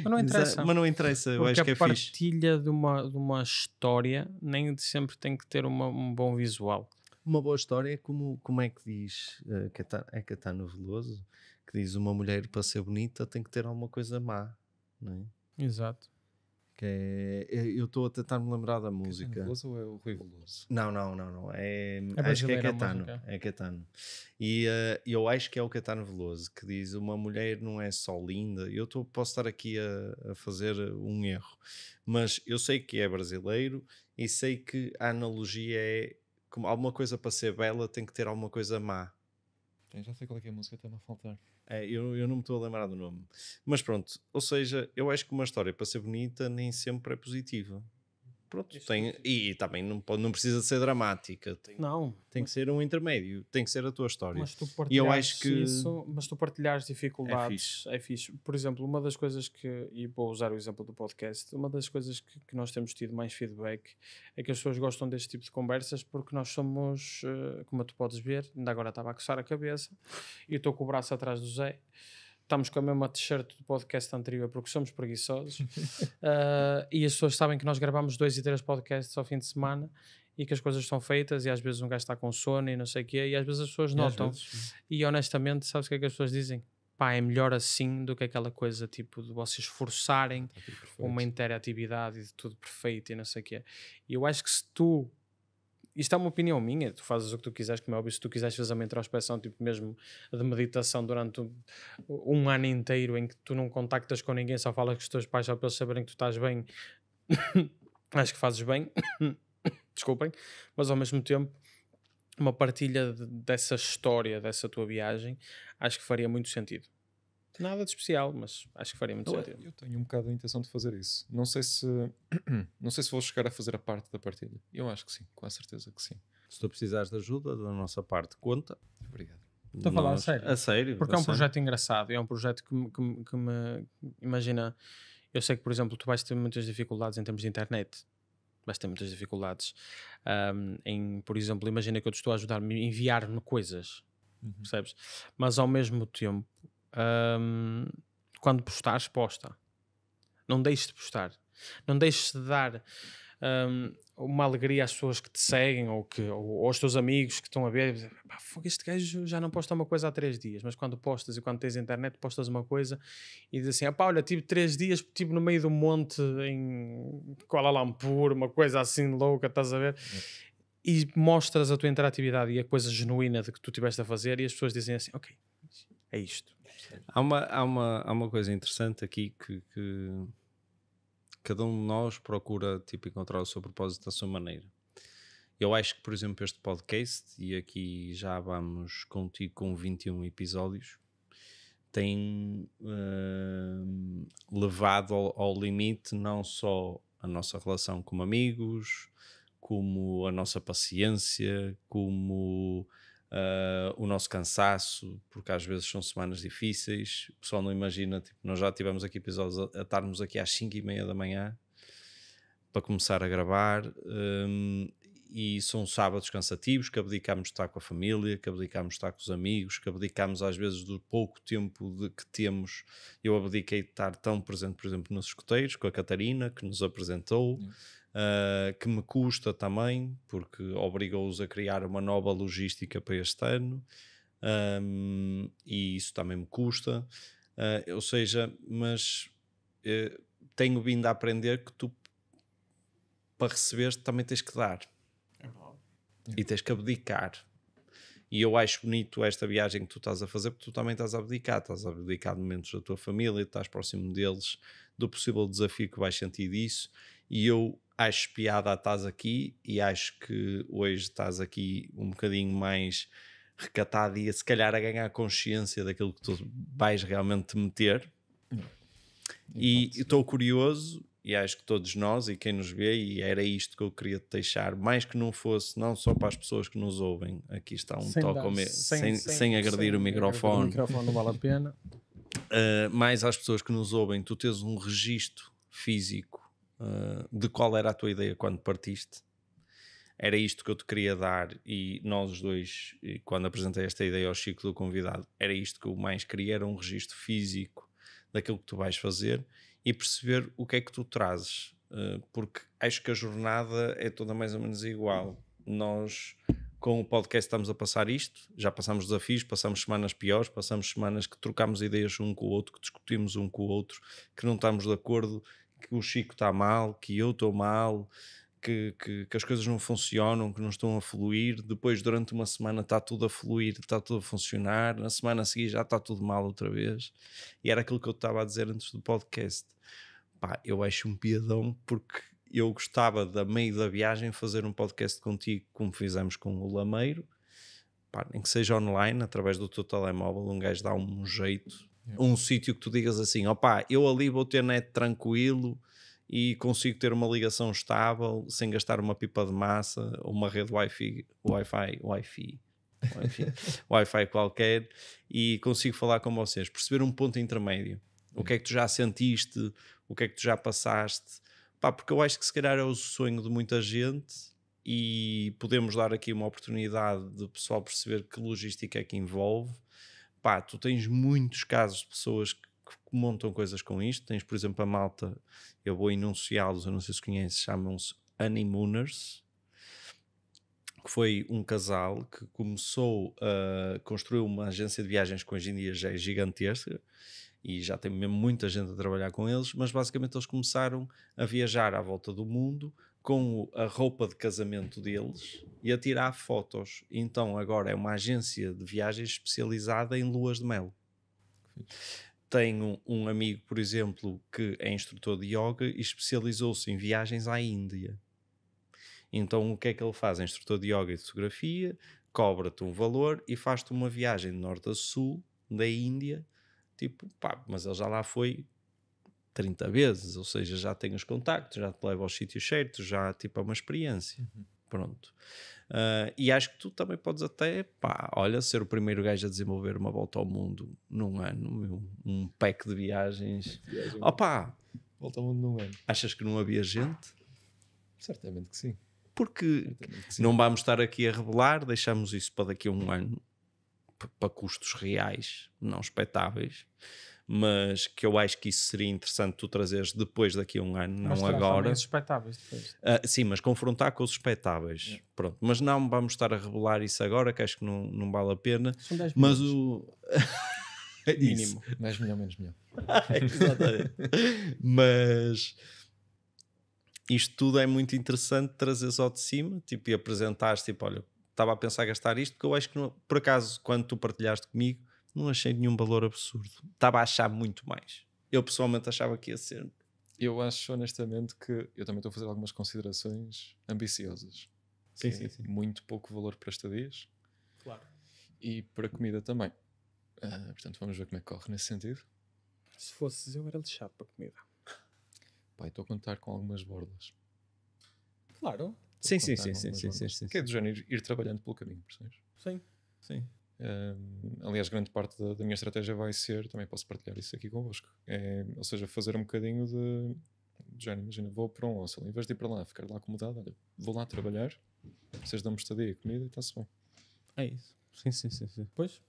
Mas não interessa. Eu acho que é fixe. Porque a partilha de uma história nem sempre tem que ter um bom visual. Uma boa história é como é que diz, é Caetano Veloso, que diz uma mulher para ser bonita tem que ter alguma coisa má, não é? Exato. Que eu estou a tentar me lembrar da música. Caetano Veloso ou é o Rui Veloso? Não. Acho que é Caetano. É Caetano. E eu acho que é o Caetano Veloso que diz uma mulher não é só linda. Posso estar aqui a fazer um erro, mas eu sei que é brasileiro e sei que a analogia é como alguma coisa para ser bela tem que ter alguma coisa má. Já sei qual é que é a música, está-me a faltar. Eu não me estou a lembrar do nome. Mas pronto, ou seja, eu acho que uma história para ser bonita nem sempre é positiva. Pronto, e também não precisa de ser dramática. Tem que ser um intermédio, tem que ser a tua história. Mas tu partilhares mas tu partilhares dificuldades é fixe. Por exemplo, uma das coisas e vou usar o exemplo do podcast, uma das coisas que nós temos tido mais feedback é que as pessoas gostam deste tipo de conversas porque nós somos, como tu podes ver, ainda agora estava a coçar a cabeça e estou com o braço atrás do Zé. Estamos com a mesma t-shirt do podcast anterior porque somos preguiçosos e as pessoas sabem que nós gravamos 2 e 3 podcasts ao fim de semana e que as coisas estão feitas e às vezes um gajo está com sono e não sei o quê e às vezes as pessoas notam e honestamente sabes o que é que as pessoas dizem? pá, é melhor assim do que aquela coisa tipo de vocês forçarem Está tudo perfeito. uma interatividade e de tudo perfeito e não sei o quê. E eu acho que se tu... Isto é uma opinião minha, tu fazes o que tu quiseres, como é óbvio, se tu quiseres fazer uma introspeção, tipo mesmo de meditação durante um ano inteiro em que tu não contactas com ninguém, só falas com os teus pais só para eles saberem que tu estás bem, acho que fazes bem, desculpem, mas ao mesmo tempo uma partilha dessa história, dessa tua viagem, acho que faria muito sentido. Nada de especial, mas acho que faria muito sentido. Eu tenho um bocado a intenção de fazer isso. Não sei se não sei se vou chegar a fazer a parte da partilha. Eu acho que sim, com a certeza que sim. Se tu precisares de ajuda da nossa parte, conta. Obrigado. Estou a falar a sério. A sério. Porque é um projeto engraçado, é um projeto que me imagina, eu sei que, por exemplo, tu vais ter muitas dificuldades em termos de internet, vais ter muitas dificuldades em, por exemplo, imagina que eu te estou a ajudar a enviar-me coisas, percebes? Mas ao mesmo tempo, quando postares, posta. Não deixes de postar. Não deixes de dar uma alegria às pessoas que te seguem ou aos teus amigos que estão a ver. Pá, este gajo já não posta uma coisa há 3 dias, mas quando postas e quando tens internet, postas uma coisa e dizes assim: pá, olha, tive 3 dias, estive no meio do monte em Kuala Lumpur, uma coisa assim louca, estás a ver? E mostras a tua interatividade e a coisa genuína de que tu estiveste a fazer, e as pessoas dizem assim: ok, é isto. Há uma coisa interessante aqui que cada um de nós procura tipo, encontrar o seu propósito da sua maneira. Eu acho que, por exemplo, este podcast, e aqui já vamos contigo com 21 episódios, tem levado ao limite não só a nossa relação como amigos, como a nossa paciência, como o nosso cansaço, porque às vezes são semanas difíceis. O pessoal não imagina, tipo, nós já tivemos aqui episódios a estarmos aqui às 5:30 da manhã para começar a gravar, e são sábados cansativos, que abdicamos de estar com a família, que abdicamos de estar com os amigos, que abdicamos às vezes do pouco tempo que temos. Eu abdiquei de estar tão presente, por exemplo, nos escuteiros, com a Catarina, que nos apresentou, que me custa também, porque obrigou-os a criar uma nova logística para este ano, e isso também me custa. Ou seja, mas tenho vindo a aprender que tu, para receber, também tens que dar. E tens que abdicar. E eu acho bonito esta viagem que tu estás a fazer, porque tu também estás a abdicar de momentos da tua família, estás próximo deles, do possível desafio que vais sentir disso. E eu acho piada a estás aqui, e acho que hoje estás aqui um bocadinho mais recatado e se calhar a ganhar consciência daquilo que tu vais realmente te meter. E estou curioso, e acho que todos nós e quem nos vê, e era isto que eu queria te deixar, mais que não fosse, não só para as pessoas que nos ouvem, aqui está um toque sem agredir o microfone. O microfone não vale a pena. Mais às pessoas que nos ouvem, tu tens um registro físico de qual era a tua ideia quando partiste. Era isto que eu te queria dar, e nós os dois, quando apresentei esta ideia ao Chico do convidado, era isto que eu mais queria, era um registro físico daquilo que tu vais fazer e perceber o que é que tu trazes, porque acho que a jornada é toda mais ou menos igual. Nós com o podcast estamos a passar isto, já passamos desafios, passamos semanas piores, passamos semanas que trocamos ideias um com o outro, que discutimos um com o outro, que não estamos de acordo, que o Chico está mal, que eu estou mal, que as coisas não funcionam, que não estão a fluir. Depois, durante uma semana, está tudo a fluir, está tudo a funcionar. Na semana a seguir já está tudo mal outra vez. E era aquilo que eu estava a dizer antes do podcast. Pá, eu acho um piadão, porque eu gostava, da meio da viagem, fazer um podcast contigo, como fizemos com o Lameiro. Pá, nem que seja online, através do teu telemóvel, um gajo dá um jeito. Um sítio que tu digas assim, opá, eu ali vou ter net tranquilo e consigo ter uma ligação estável sem gastar uma pipa de massa ou uma rede Wi-Fi qualquer, e consigo falar com vocês, perceber um ponto intermédio. O que é que tu já sentiste, o que é que tu já passaste. Pá, porque eu acho que se calhar é o sonho de muita gente, e podemos dar aqui uma oportunidade de pessoal perceber que logística é que envolve. Pá, tu tens muitos casos de pessoas que montam coisas com isto. Tens, por exemplo, a malta, eu vou enunciá-los, eu não sei se conheces, chamam-se Honeymooners. que foi um casal que começou a construir uma agência de viagens que hoje em dia já é gigantesca e já tem mesmo muita gente a trabalhar com eles, mas basicamente eles começaram a viajar à volta do mundo com a roupa de casamento deles e a tirar fotos. Então agora é uma agência de viagens especializada em luas de mel. Tenho um amigo, por exemplo, que é instrutor de yoga e especializou-se em viagens à Índia. Então o que é que ele faz? É instrutor de yoga e de fotografia, cobra-te um valor e faz-te uma viagem de norte a sul da Índia, tipo, pá, mas ele já lá foi 30 vezes, ou seja, já tem os contactos, já te leva aos sítios certos, já tipo é uma experiência. Pronto. E acho que tu também podes até, pá, olha, ser o primeiro gajo a desenvolver uma volta ao mundo num ano, um pack de viagens. Opá, Volta ao mundo num ano. achas que não havia gente? Certamente que sim. Porque Certamente que sim. não vamos estar aqui a revelar, deixamos isso para daqui a um ano, para custos reais, não expectáveis, mas que eu acho que isso seria interessante tu trazeres depois daqui a um ano, não Mas terá agora. também os expectáveis depois. Sim, mas confrontar com os expectáveis. Pronto, mas não vamos estar a revelar isso agora, que acho que não vale a pena. São 10 Mas minutos. o Mínimo. Mais melhor, menos melhor. Exatamente. Mas isto tudo é muito interessante trazer só de cima, tipo, e apresentares, tipo, olha, estava a pensar gastar isto, porque eu acho que, por acaso, quando tu partilhaste comigo, não achei nenhum valor absurdo. Estava a achar muito mais. Eu pessoalmente achava que ia ser. Eu acho honestamente que eu também estou a fazer algumas considerações ambiciosas. Sim, Que sim, é sim. muito pouco valor para estadias Claro. e para comida também. Portanto, vamos ver como é que corre nesse sentido. Se fosses eu, era lixado para comida. Pai, estou a contar com algumas bordas. Claro. Sim, Estou a contar com sim, algumas sim, bordas. sim, sim. Que é do género ir trabalhando pelo caminho, percebes? Sim. Sim. Aliás, grande parte da minha estratégia vai ser, também posso partilhar isso aqui convosco, ou seja, fazer um bocadinho de género, imagina, vou para um hostel, em vez de ir para lá, ficar lá acomodado, olha, vou lá trabalhar, vocês dão-me estadia e comida e está-se bem. É isso. Sim, sim, sim, sim. Pois.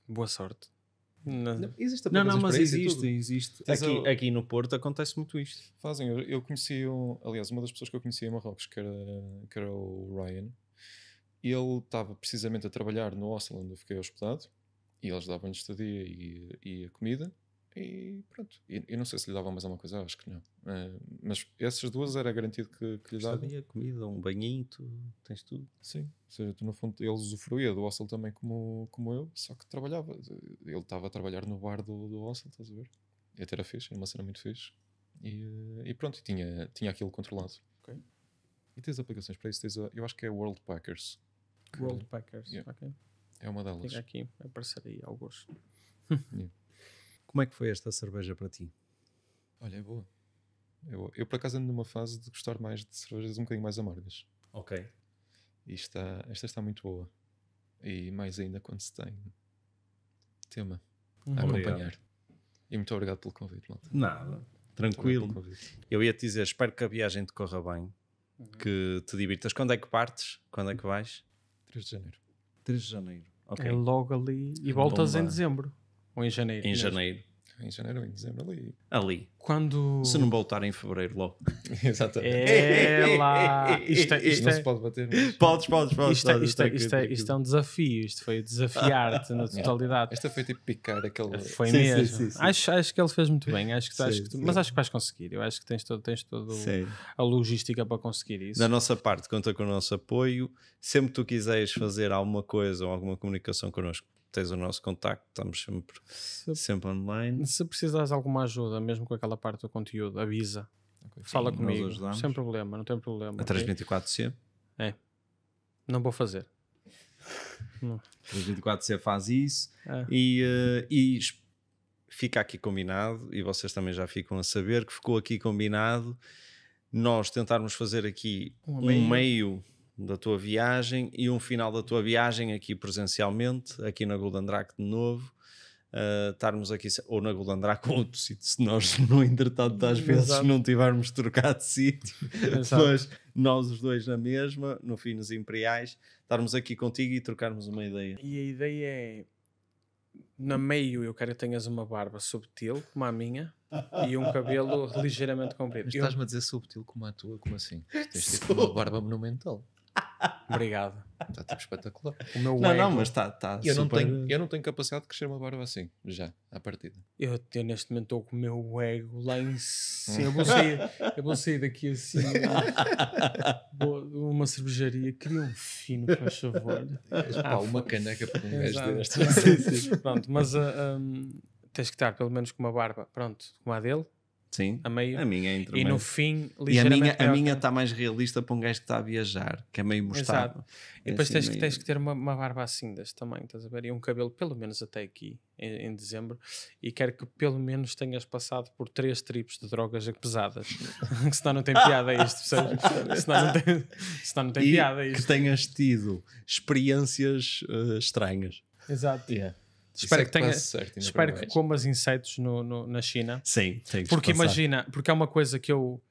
Boa sorte. Existe Não, mas existe. Tens Aqui no Porto acontece muito isto. Fazem, eu conheci, aliás, uma das pessoas que eu conheci em Marrocos, que era o Ryan, ele estava precisamente a trabalhar no hostel onde eu fiquei hospedado e eles davam-lhe estadia e a comida e pronto. Eu não sei se lhe davam mais alguma coisa, acho que não. Mas essas duas era garantido que lhe davam. Estadia, comida, um banhinho, tu tens tudo. Sim, ou seja, tu no fundo ele usufruía do hostel também como eu, só que trabalhava. Ele estava a trabalhar no bar do hostel, estás a ver? E até era fixe, era uma cena muito fixe. E pronto, e tinha aquilo controlado. Ok. E tens aplicações para isso, eu acho que é World Packers. World Packers. Yeah. Ok. É uma delas. Fica aqui a aparecer aí ao gosto. Como é que foi esta cerveja para ti? Olha, é boa. Eu por acaso ando numa fase de gostar mais de cervejas um bocadinho mais amargas. Ok. E esta está muito boa. E mais ainda quando se tem tema a acompanhar. E muito obrigado pelo convite, malta. Nada. Tranquilo. Eu ia te dizer, espero que a viagem te corra bem, que te divirtas. Quando é que partes? Quando é que vais? 3 de janeiro. 3 de janeiro. Ok. É logo ali. E voltas em Bomba. dezembro. Ou em janeiro. Em mesmo. janeiro. Em janeiro ou em dezembro ali. Ali. Quando. Se não voltar em fevereiro logo. Exatamente. É lá. Isto Não é. se pode bater. Mas... Podes. Isto é um desafio. Isto foi desafiar-te na totalidade. Esta foi tipo picar aquele. Foi Sim, mesmo. sim, sim, sim. Acho que ele fez muito bem. Acho que Sim. mas acho que vais conseguir. Eu acho que tens todo Sim. a logística para conseguir isso. Da nossa parte, conta com o nosso apoio. Sempre que tu quiseres fazer alguma coisa ou alguma comunicação connosco, tens o nosso contacto. Estamos sempre online. Se precisares de alguma ajuda, mesmo com aquela parte do conteúdo, avisa. Okay. Fala Sim, comigo. nós ajudamos. Sem problema, não tem problema. A 324C. Não vou fazer. 324C faz isso. É. E fica aqui combinado, e vocês também já ficam a saber que ficou aqui combinado nós tentarmos fazer aqui um meio da tua viagem e um final da tua viagem aqui presencialmente, aqui na Golden Drac de novo. Estarmos aqui, ou na Golden Drac ou outro sítio, se nós no entretanto às vezes Exato. não tivermos trocado de sítio, Exato. mas nós os dois na mesma, no fim nos Imperiais, estarmos aqui contigo e trocarmos uma ideia. E a ideia é na meio eu quero que tenhas uma barba subtil, como a minha, e um cabelo ligeiramente comprido. Mas estás-me a dizer subtil como a tua, como assim? Tens tipo uma barba monumental. Obrigado. Está tipo espetacular. O meu Não, ego, mas está Eu não, super... tenho, eu não tenho capacidade de crescer uma barba assim, já, à partida. eu neste momento estou com o meu ego lá em cima. Eu vou sair daqui assim. Vou uma cervejaria. Queria um fino, faz favor. Pá, uma caneca para um gajo Exato. destes. Pronto, mas tens que estar pelo menos com uma barba, pronto, como a dele, Sim, a meio. a minha é E intermédia. no fim, E a ligeiramente minha maior que- está mais realista para um gajo que está a viajar, que é meio mostardo. Exato. E depois É assim tens meio- que ter uma barba assim deste tamanho, estás a ver? E um cabelo pelo menos até aqui, em dezembro. E quero que pelo menos tenhas passado por 3 tripos de drogas pesadas. Que senão não tem piada isto, percebes? Senão não tem E piada que isto. tenhas tido experiências estranhas. Exato. Yeah. Espero Isso que é tenha. quase certo, ainda Espero para que mais. comas insetos na China. Sim, tem que Porque passar. imagina, porque é uma coisa que eu.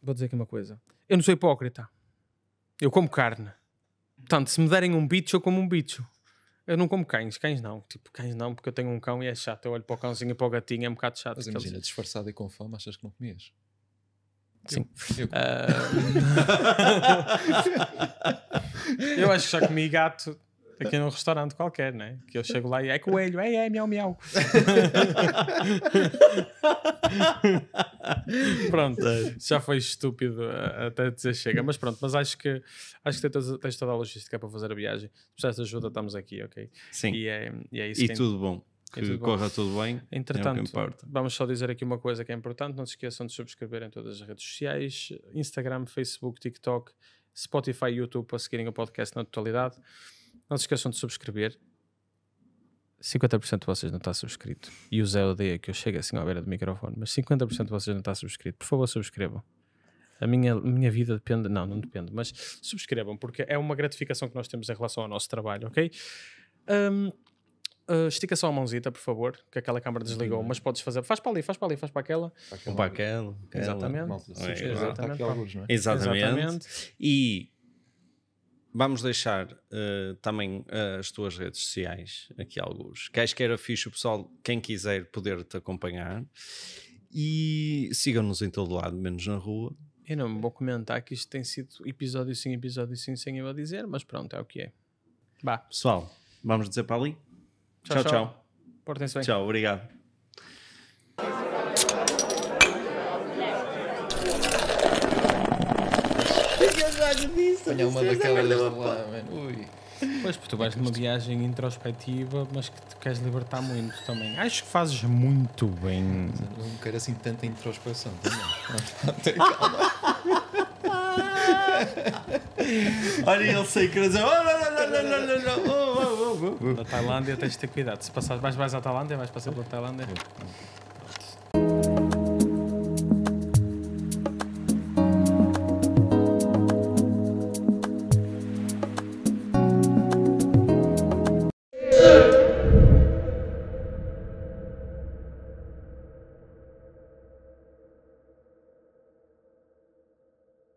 Vou dizer aqui uma coisa. Eu não sou hipócrita. Eu como carne. Portanto, se me derem um bicho, eu como um bicho. Eu não como cães. Cães não. Tipo, cães não, porque eu tenho um cão e é chato. Eu olho para o cãozinho e para o gatinho, é um bocado chato. Mas aqueles- imagina, disfarçado e com fome, achas que não comias? Sim. Eu, Eu acho que já comi gato aqui num restaurante qualquer, né? Que eu chego lá e é coelho, miau miau. Pronto, já foi estúpido até dizer chega, mas pronto, mas acho que tens toda a logística para fazer a viagem. Se precisares de ajuda, estamos aqui, ok? Sim, E é isso e que tudo bom. Que tudo bom. corra tudo bem. é o Entretanto, que importa. vamos só dizer aqui uma coisa que é importante. Não se esqueçam de subscrever em todas as redes sociais: Instagram, Facebook, TikTok, Spotify, YouTube, para seguirem o podcast na totalidade. Não se esqueçam de subscrever. 50% de vocês não está subscrito. E o Zé odeia que eu chegue assim à beira do microfone. Mas 50% de vocês não está subscrito. Por favor, subscrevam. A minha vida depende... Não depende. Mas subscrevam, porque é uma gratificação que nós temos em relação ao nosso trabalho, ok? Estica só a mãozita, por favor, que aquela câmara desligou, mas podes fazer... Faz para ali, faz para ali, faz para aquela. Para aquela. Exatamente. Malta, É, subscreve, exatamente. está aqui alguns, não é? Exatamente. E vamos deixar também as tuas redes sociais, aqui alguns. Que acho que era fixe o pessoal, quem quiser, poder-te acompanhar. E sigam-nos em todo lado, menos na rua. Eu não vou comentar que isto tem sido episódio sim, sem eu a dizer, mas pronto, é o que é. Vá. Pessoal, vamos dizer para ali? Tchau. Portem-se bem. Tchau, obrigado. Apanhar uma daquelas lá, mano. Ui. Pois, porque tu vais numa viagem introspectiva, mas que te queres libertar muito também. Acho que fazes muito bem. Não quero assim tanta introspeção também. Olha, ele sei que dizer. Na Tailândia tens de ter cuidado. Se passares, vais à Tailândia, vais passar pela Tailândia.